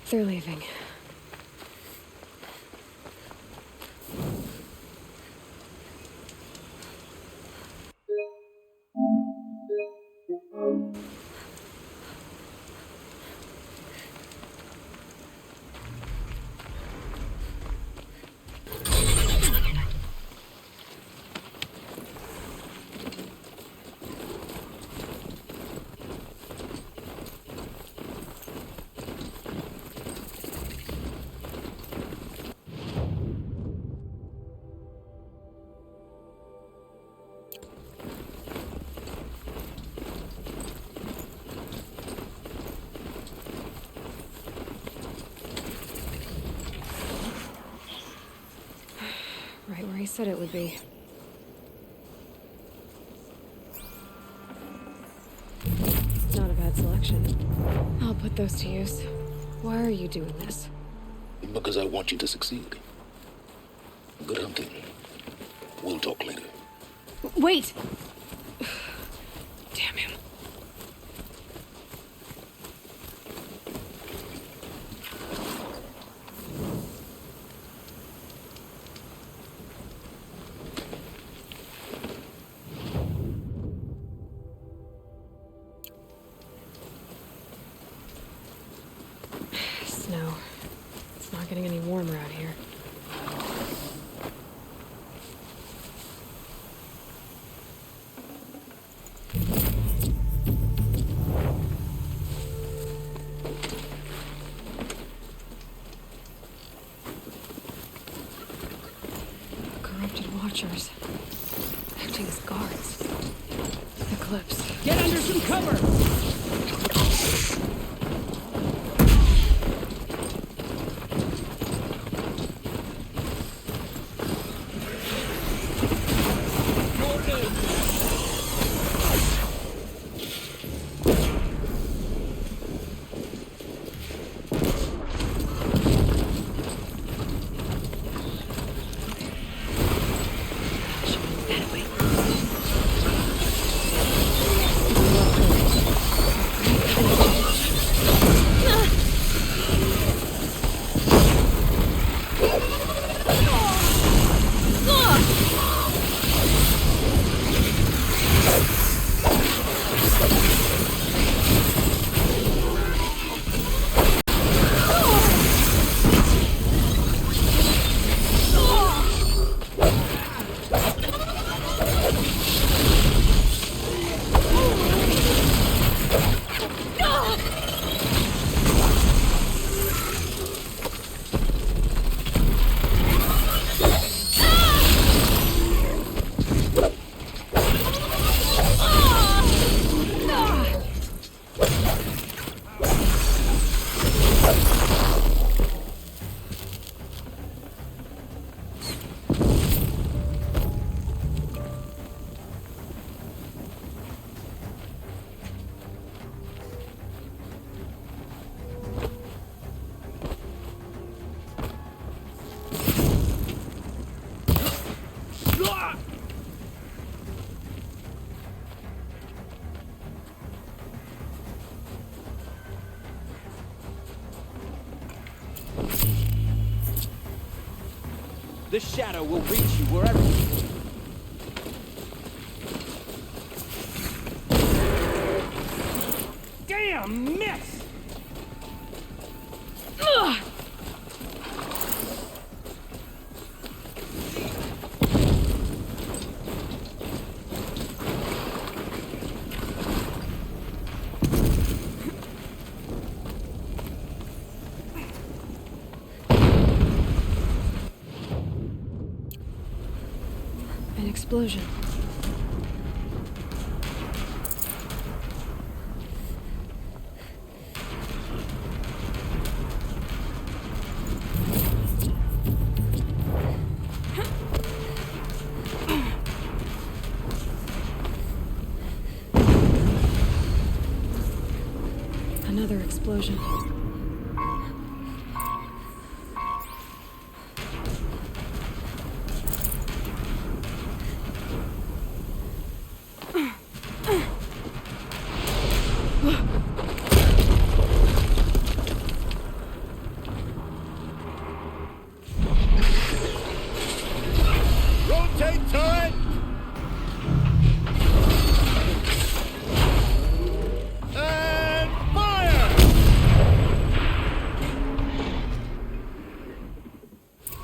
They're leaving. said it would be. Not a bad selection. I'll put those to use. Why are you doing this?
Because I want you to succeed. Good hunting. We'll talk later.
Wait! Damn him. Snow. It's not getting any warmer out here. Corrupted watchers. Acting as guards. Eclipse.
Get under some cover! The shadow will reach you wherever you Damn miss!
Ugh! An explosion. Another explosion.
Rotate turret! And fire!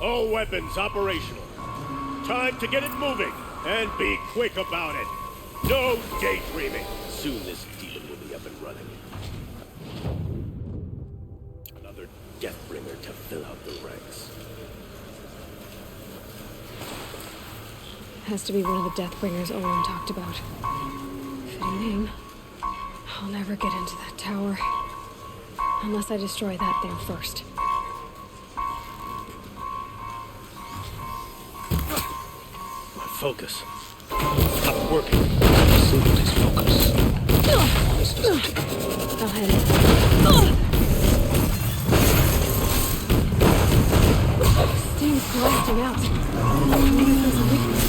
All weapons operational. Time to get it moving, and be quick about it. No daydreaming. Soon this demon will be up and running. Another Deathbringer to fill out the ranks.
Has to be one of the Deathbringers Owen talked about. Fitting name. I'll never get into that tower. Unless I destroy that thing first.
Focus. Stop working.
Single his focus.
I'll head in. Steam's blasting out. Maybe there's a weakness.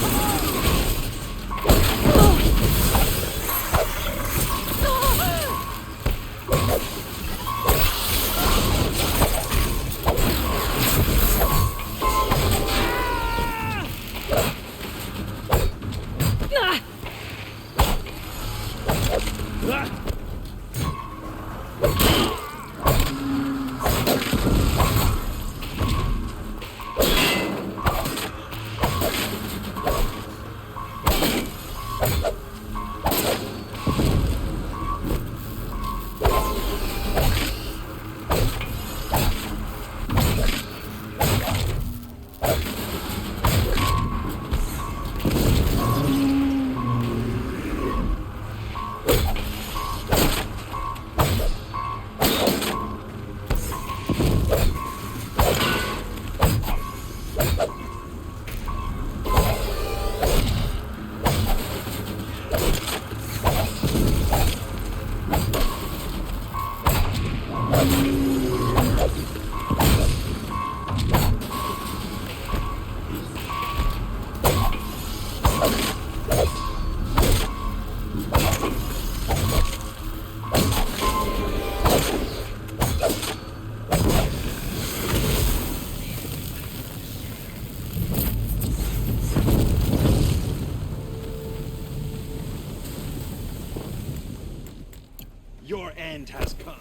Your end has come.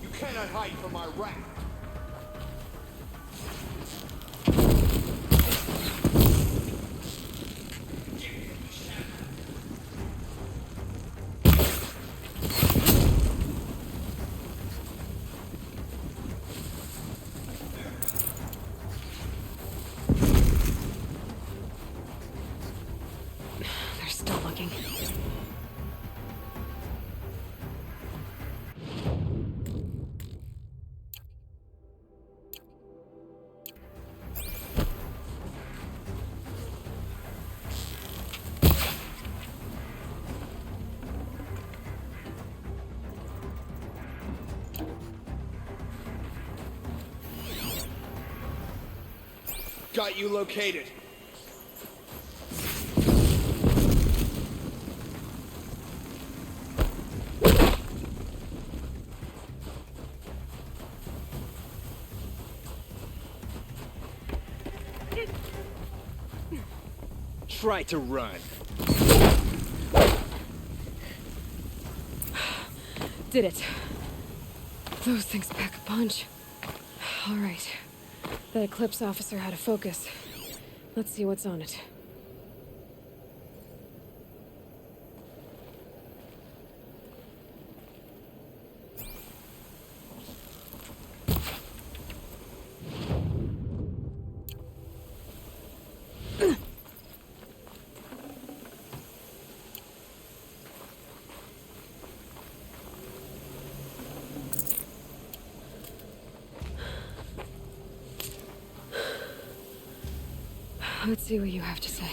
You cannot hide from my wrath.
They're still looking.
Got you located.
Try to run.
Did it. Those things pack a punch. All right. That Eclipse officer had a focus. Let's see what's on it. Let's see what you have to say.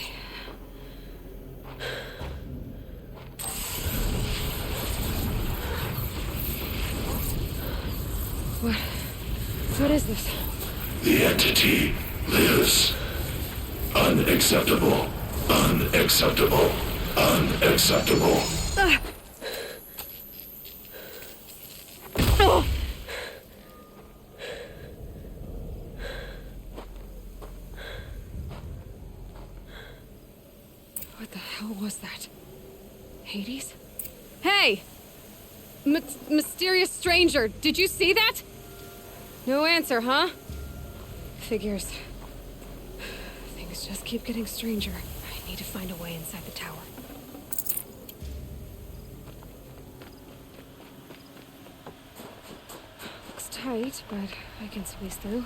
What is this?
The entity lives. Unacceptable. Unacceptable. Unacceptable.
Oh! What the hell was that? Hades? Hey! Mysterious stranger, did you see that? No answer, huh? Figures. Things just keep getting stranger. I need to find a way inside the tower. Looks tight, but I can squeeze through.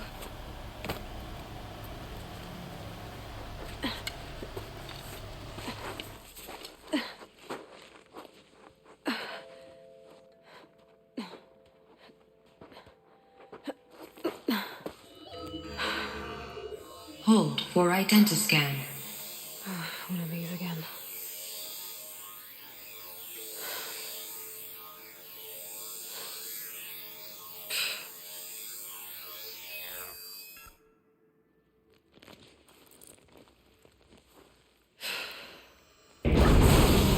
Hold for identiscan.
One of these again.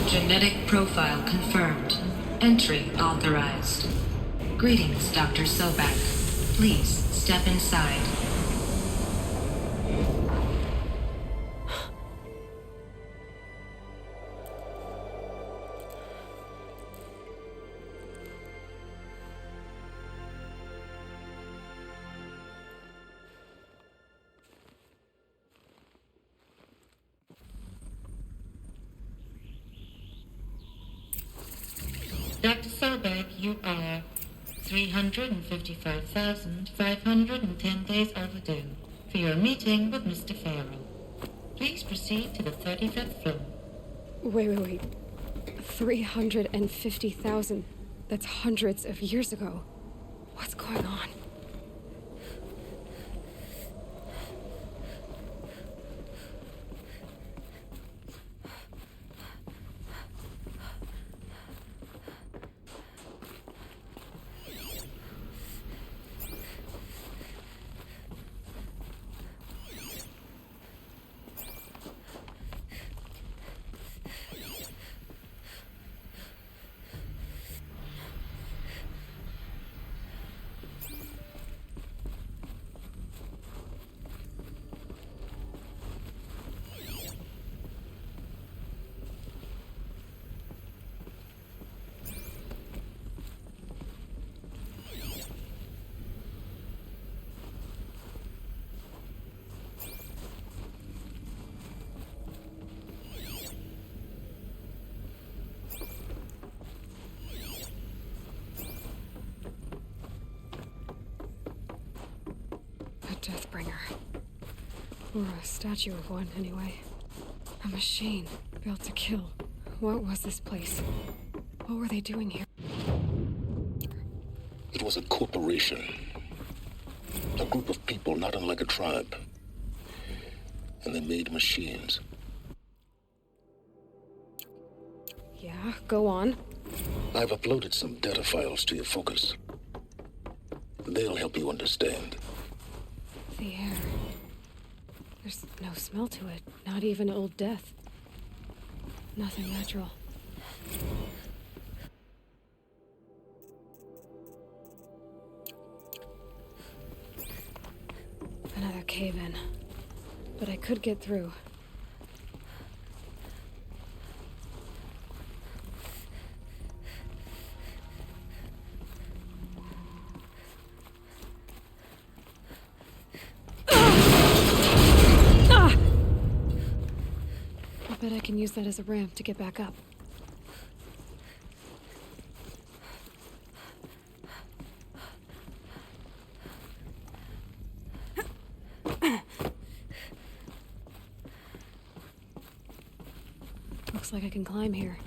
Genetic profile confirmed. Entry authorized. Greetings, Dr. Sobak. Please step inside. Dr. Sobak, you are 355,510 days overdue for your meeting with Mr. Farrell. Please proceed to the 35th floor.
Wait. 350,000. That's hundreds of years ago. What's going on? Deathbringer. Or a statue of one, anyway. A machine built to kill. What was this place? What were they doing here?
It was a corporation. A group of people not unlike a tribe. And they made machines.
Yeah, go on.
I've uploaded some data files to your focus. They'll help you understand.
The air. There's no smell to it. Not even Old Death. Nothing natural. Another cave-in. But I could get through. I bet I can use that as a ramp to get back up. Looks like I can climb here.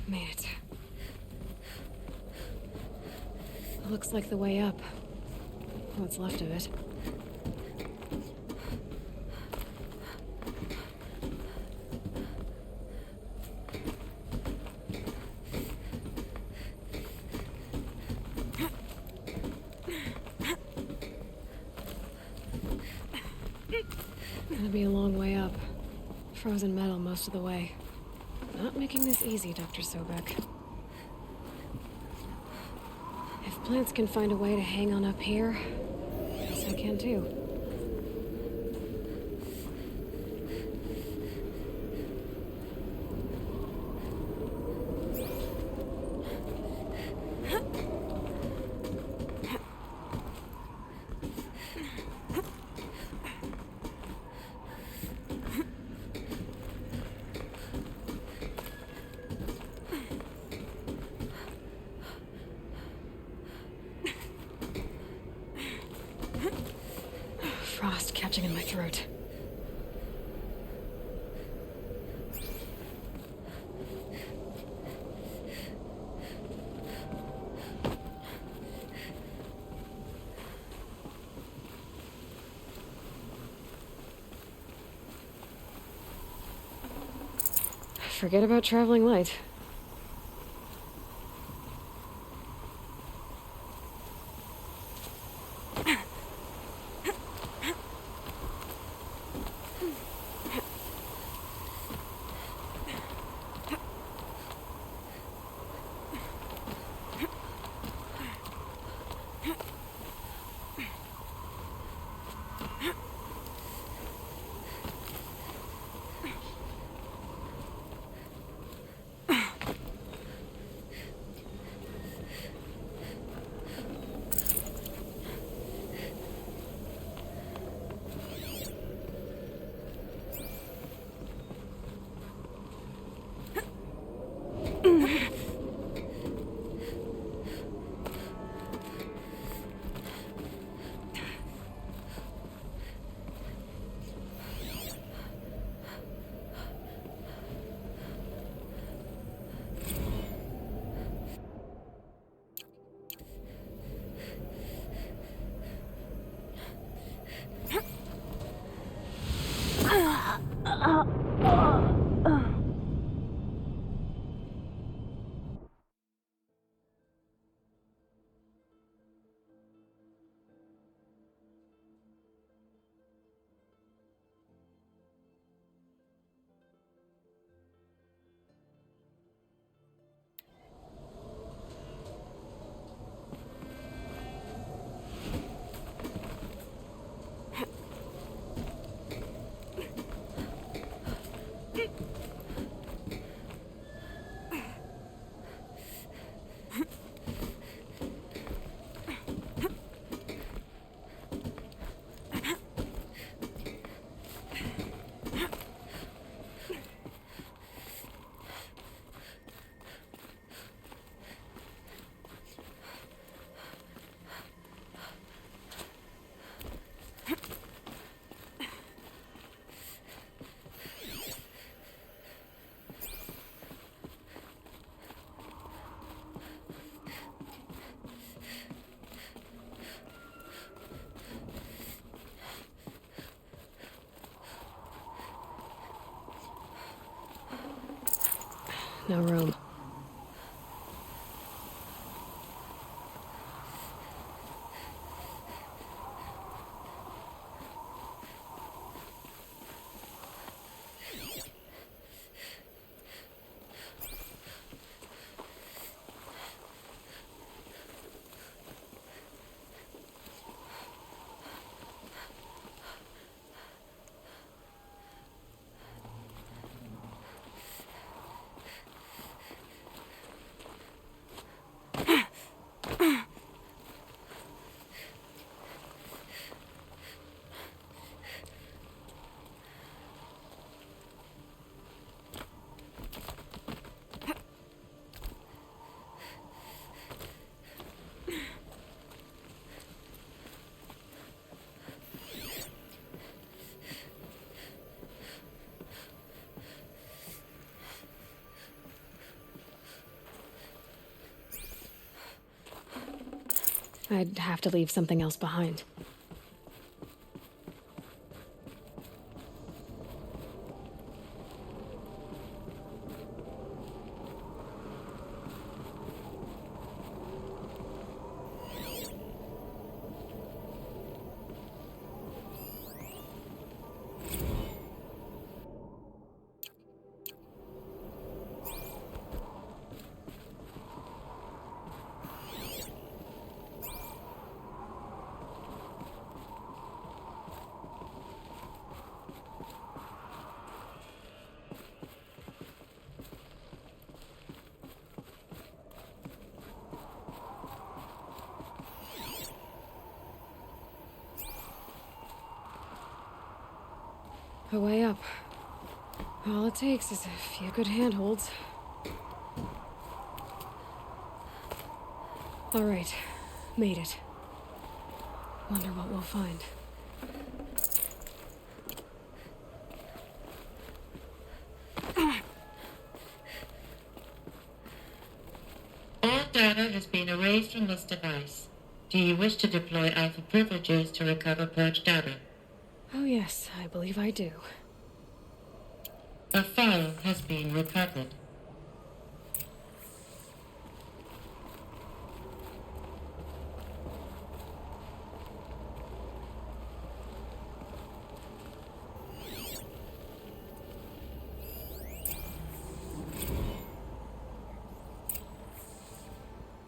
Made it. Looks like the way up. What's left of it. Gonna be a long way up. Frozen metal most of the way. Not making this easy, Dr. Sobek. If plants can find a way to hang on up here, I guess I can too. Frost catching in my throat. Forget about traveling light. No room. I'd have to leave something else behind. A way up. All it takes is a few good handholds. All right, made it. Wonder what we'll find.
All data has been erased from this device. Do you wish to deploy Alpha privileges to recover purged data?
Oh yes, I believe I do.
A file has been recovered.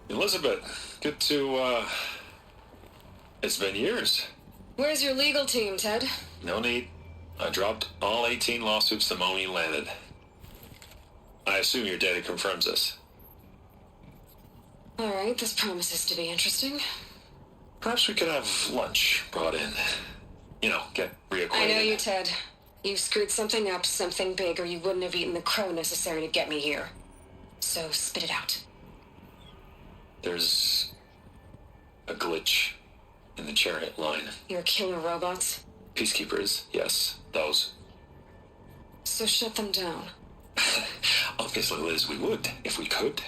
Elizabeth, good to, it's been years.
Where's your legal team, Ted?
No need. I dropped all 18 lawsuits the moment you landed. I assume your data confirms this.
All right, this promises to be interesting.
Perhaps we could have lunch brought in. You know, get reacquainted.
I know you, Ted. You've screwed something up, something big, or you wouldn't have eaten the crow necessary to get me here. So spit it out.
There's a glitch in the chariot line.
Your killer robots?
Peacekeepers, yes, those.
So shut them down.
Obviously, Liz, we would, if we could.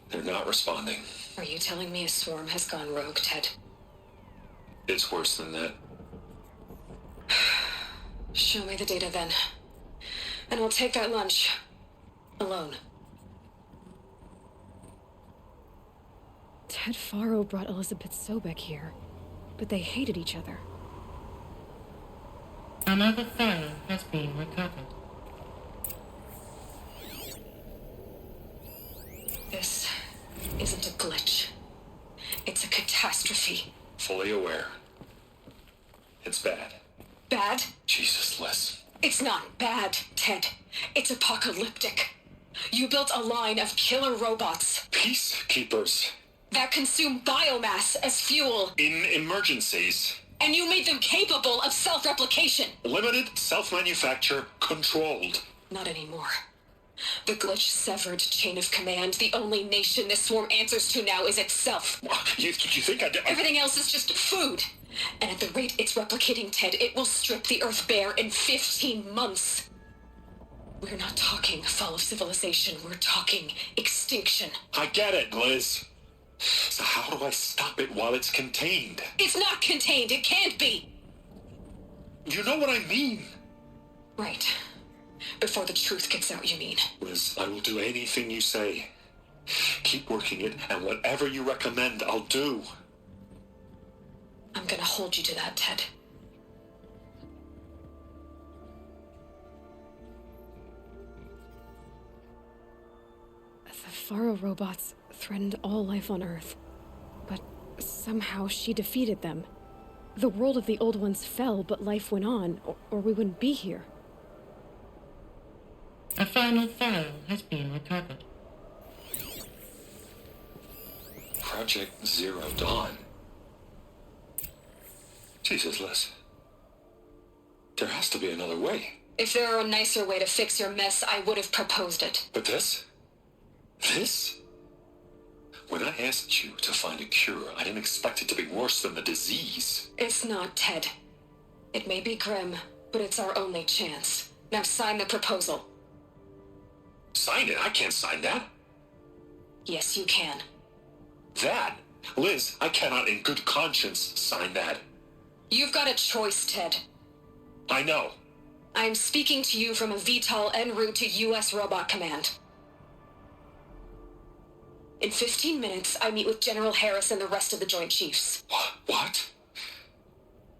They're not responding.
Are you telling me a swarm has gone rogue, Ted?
It's worse than that.
Show me the data then. And I'll take that lunch. Alone. Ted Faro brought Elizabeth Sobek here, but they hated each other.
Another file has been recovered.
This isn't a glitch. It's a catastrophe.
Fully aware. It's bad.
Bad?
Jesus, Liz.
It's not bad, Ted. It's apocalyptic. You built a line of killer robots.
Peacekeepers.
That consume biomass as fuel.
In emergencies.
And you made them capable of self-replication.
Limited, self-manufacture, controlled.
Not anymore. The glitch severed chain of command. The only nation this swarm answers to now is itself.
You think I did?
Everything else is just food. And at the rate it's replicating, Ted, it will strip the Earth bare in 15 months. We're not talking fall of civilization. We're talking extinction.
I get it, Liz. So how do I stop it while it's contained?
It's not contained. It can't be.
You know what I mean.
Right. Before the truth gets out, you mean?
Liz, I will do anything you say. Keep working it, and whatever you recommend, I'll do.
I'm gonna hold you to that, Ted. The Faro robots threatened all life on Earth. But somehow she defeated them. The world of the old ones fell, but life went on, or we wouldn't be here.
A final file has been recovered.
Project Zero Dawn. Jesus, Liz. There has to be another way.
If there were a nicer way to fix your mess, I would have proposed it.
But this? This? When I asked you to find a cure, I didn't expect it to be worse than the disease.
It's not, Ted. It may be grim, but it's our only chance. Now sign the proposal.
Sign it? I can't sign that.
Yes, you can.
That? Liz, I cannot in good conscience sign that.
You've got a choice, Ted.
I know.
I'm speaking to you from a VTOL en route to U.S. Robot Command. In 15 minutes, I meet with General Harris and the rest of the Joint Chiefs.
What?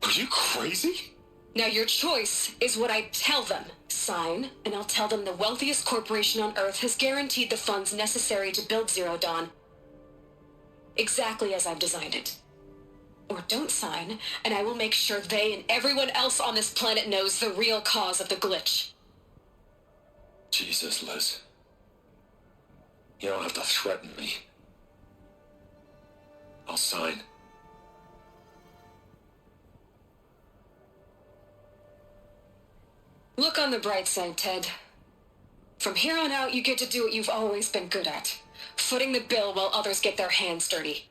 Are you crazy?
Now your choice is what I tell them. Sign, and I'll tell them the wealthiest corporation on Earth has guaranteed the funds necessary to build Zero Dawn. Exactly as I've designed it. Or don't sign, and I will make sure they and everyone else on this planet knows the real cause of the glitch.
Jesus, Liz. You don't have to threaten me. I'll sign.
Look on the bright side, Ted. From here on out, you get to do what you've always been good at. Footing the bill while others get their hands dirty.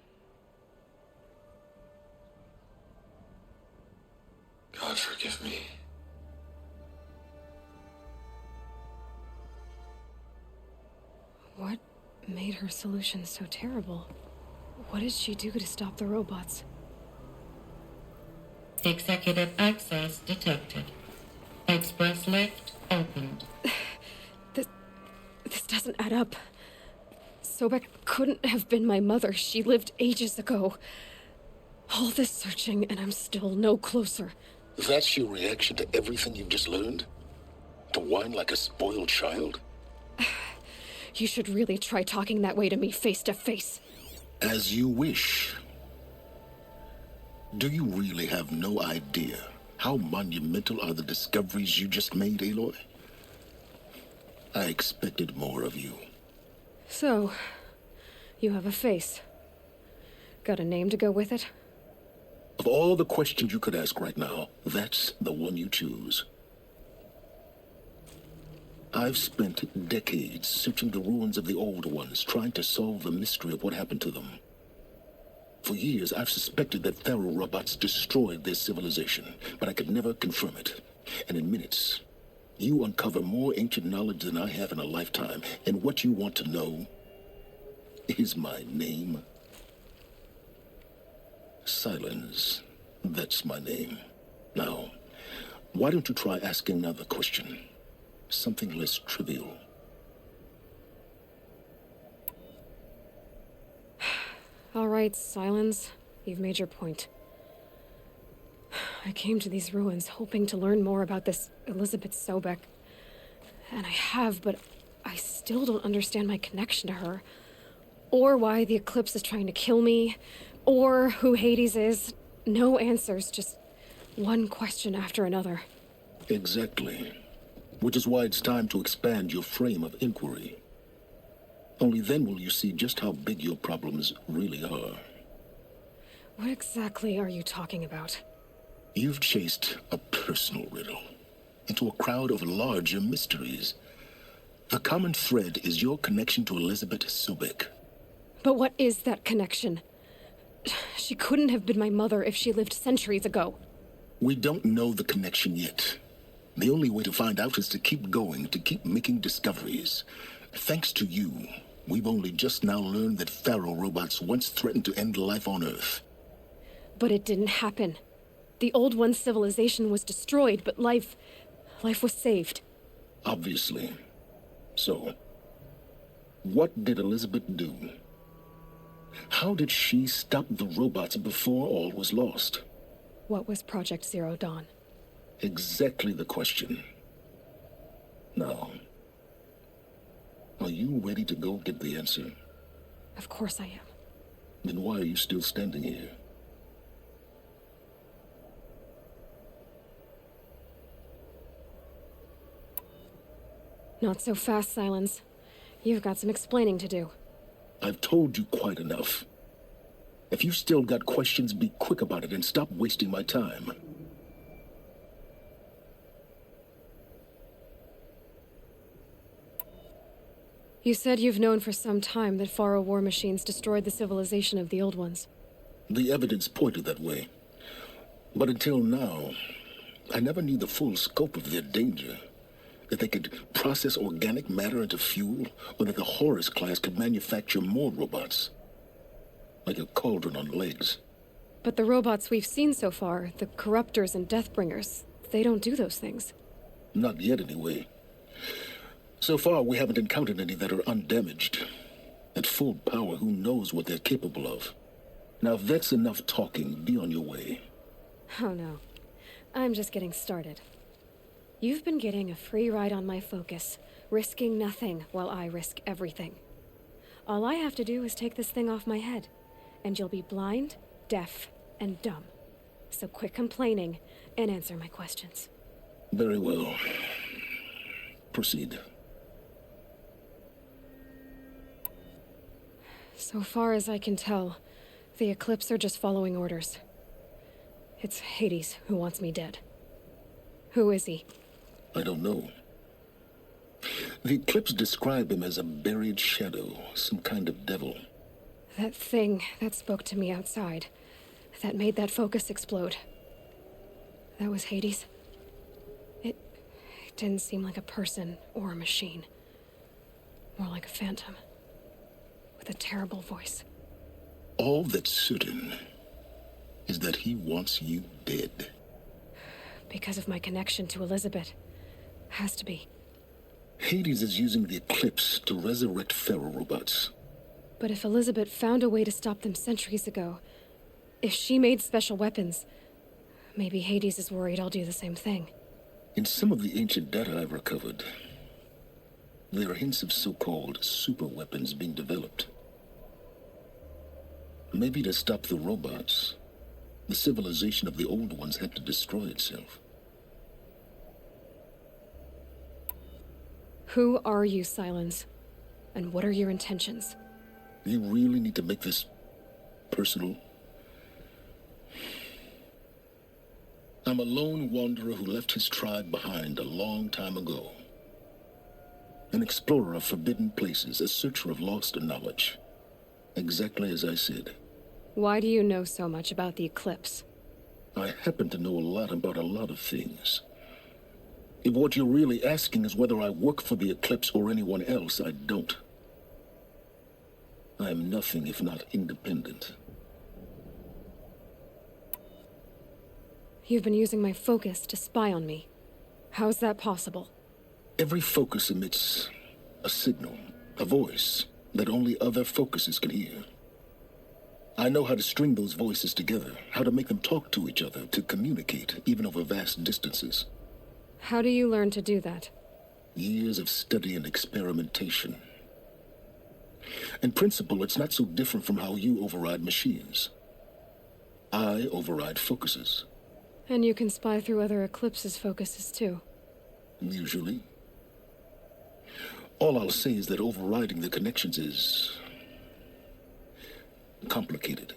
God forgive me.
What made her solution so terrible? What did she do to stop the robots?
Executive access detected. Express lift opened.
This doesn't add up. Sobek couldn't have been my mother. She lived ages ago. All this searching, and I'm still no closer.
That's your reaction to everything you've just learned? To whine like a spoiled child?
You should really try talking that way to me face to face.
As you wish. Do you really have no idea how monumental are the discoveries you just made, Aloy? I expected more of you.
So, you have a face. Got a name to go with it?
Of all the questions you could ask right now, that's the one you choose. I've spent decades searching the ruins of the old ones, trying to solve the mystery of what happened to them. For years, I've suspected that Pharaoh robots destroyed their civilization, but I could never confirm it. And in minutes, you uncover more ancient knowledge than I have in a lifetime, and what you want to know is my name. Silence. That's my name. Now, why don't you try asking another question? Something less trivial.
All right, Silence. You've made your point. I came to these ruins hoping to learn more about this Elizabeth Sobek. And I have, but I still don't understand my connection to her. Or why the Eclipse is trying to kill me. Or who Hades is. No answers, just one question after another.
Exactly. Which is why it's time to expand your frame of inquiry. Only then will you see just how big your problems really are.
What exactly are you talking about?
You've chased a personal riddle into a crowd of larger mysteries. The common thread is your connection to Elizabeth Sobek.
But what is that connection? She couldn't have been my mother if she lived centuries ago.
We don't know the connection yet. The only way to find out is to keep going, to keep making discoveries. Thanks to you, we've only just now learned that Pharaoh robots once threatened to end life on Earth.
But it didn't happen. The Old One's civilization was destroyed, but life was saved.
Obviously. So, what did Elizabeth do? How did she stop the robots before all was lost?
What was Project Zero Dawn?
Exactly the question. Now, are you ready to go get the answer?
Of course I am.
Then why are you still standing here?
Not so fast, Silence. You've got some explaining to do.
I've told you quite enough. If you've still got questions, be quick about it and stop wasting my time.
You said you've known for some time that Pharaoh war machines destroyed the civilization of the Old Ones.
The evidence pointed that way. But until now, I never knew the full scope of their danger. That they could process organic matter into fuel, or that the Horus class could manufacture more robots. Like a cauldron on legs.
But the robots we've seen so far, the Corruptors and Deathbringers, they don't do those things.
Not yet, anyway. So far, we haven't encountered any that are undamaged. At full power, who knows what they're capable of? Now, if that's enough talking, be on your way.
Oh no. I'm just getting started. You've been getting a free ride on my focus, risking nothing while I risk everything. All I have to do is take this thing off my head, and you'll be blind, deaf, and dumb. So quit complaining and answer my questions.
Very well. Proceed.
So far as I can tell, the Eclipse are just following orders. It's Hades who wants me dead. Who is he?
I don't know. The Eclipse describe him as a buried shadow, some kind of devil.
That thing that spoke to me outside, that made that focus explode. That was Hades. It didn't seem like a person or a machine. More like a phantom. With a terrible voice.
All that's certain is that he wants you dead.
Because of my connection to Elizabeth. Has to be.
Hades is using the Eclipse to resurrect feral robots.
But if Elizabeth found a way to stop them centuries ago, if she made special weapons, maybe Hades is worried I'll do the same thing.
In some of the ancient data I've recovered, there are hints of so-called super weapons being developed. Maybe to stop the robots, the civilization of the old ones had to destroy itself.
Who are you, Silence? And what are your intentions?
You really need to make this personal? I'm a lone wanderer who left his tribe behind a long time ago. An explorer of forbidden places, a searcher of lost knowledge. Exactly as I said.
Why do you know so much about the Eclipse?
I happen to know a lot about a lot of things. If what you're really asking is whether I work for the Eclipse or anyone else, I don't. I am nothing if not independent.
You've been using my focus to spy on me. How's that possible?
Every focus emits a signal, a voice, that only other focuses can hear. I know how to string those voices together, how to make them talk to each other, to communicate, even over vast distances.
How do you learn to do that?
Years of study and experimentation. In principle, it's not so different from how you override machines. I override focuses.
And you can spy through other Eclipse's focuses too.
Usually. All I'll say is that overriding the connections is complicated.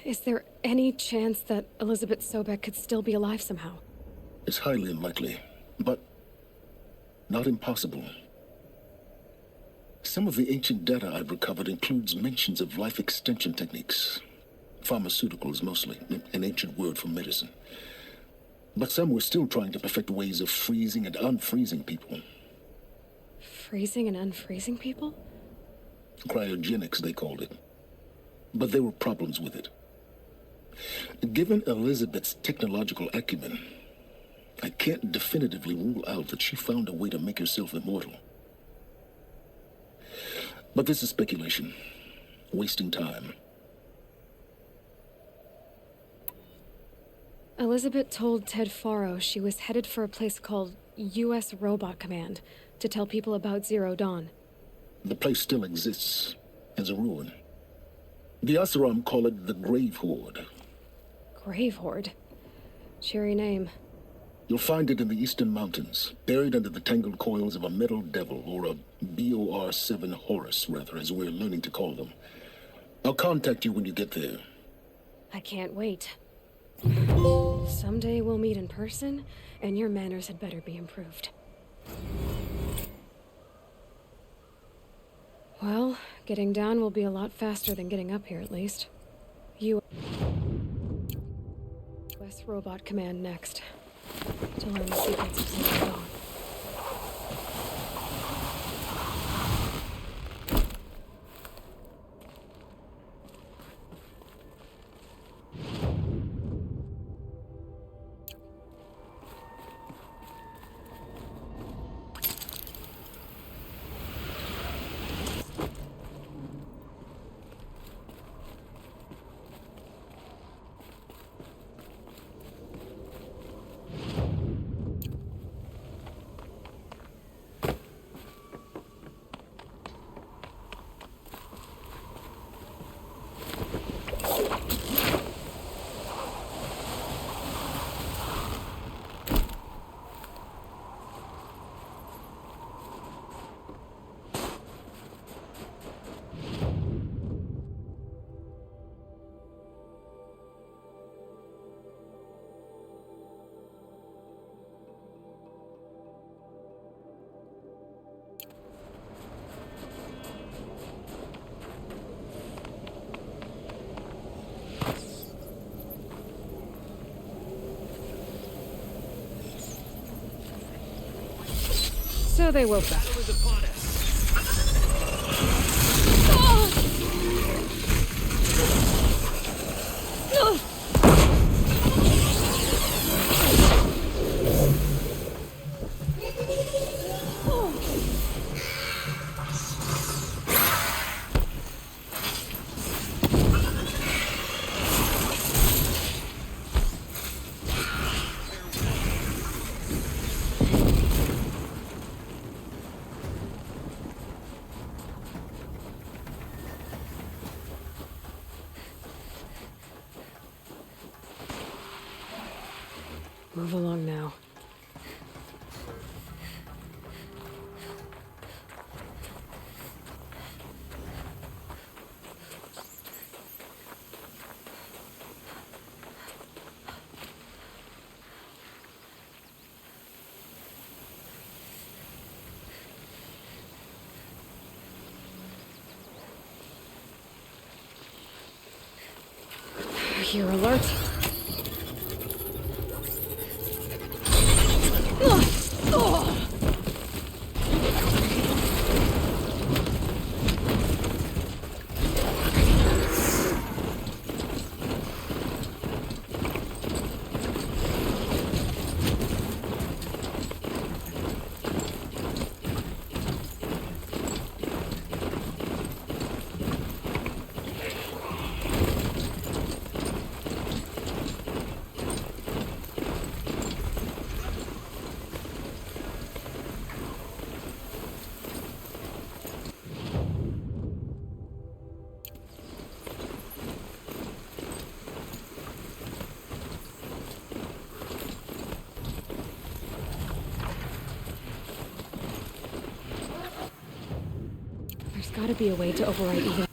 Is there any chance that Elizabeth Sobek could still be alive somehow?
It's highly unlikely, but not impossible. Some of the ancient data I've recovered includes mentions of life extension techniques. Pharmaceuticals, mostly, an ancient word for medicine. But some were still trying to perfect ways of freezing and unfreezing people.
Freezing and unfreezing people?
Cryogenics, they called it. But there were problems with it. Given Elizabeth's technological acumen, I can't definitively rule out that she found a way to make herself immortal. But this is speculation. Wasting time.
Elizabeth told Ted Faro she was headed for a place called U.S. Robot Command to tell people about Zero Dawn.
The place still exists as a ruin. The Asuram call it the Grave Horde.
Grave Horde? Cheery name.
You'll find it in the eastern mountains, buried under the tangled coils of a metal devil, or a BOR-7 Horus, rather, as we're learning to call them. I'll contact you when you get there.
I can't wait. Someday we'll meet in person, and your manners had better be improved. Well, getting down will be a lot faster than getting up here, at least. U.S. Robot Command next. To learn the secrets of Zero Dawn. So they woke up. Move along now. You're alert. There's gotta be a way to override even.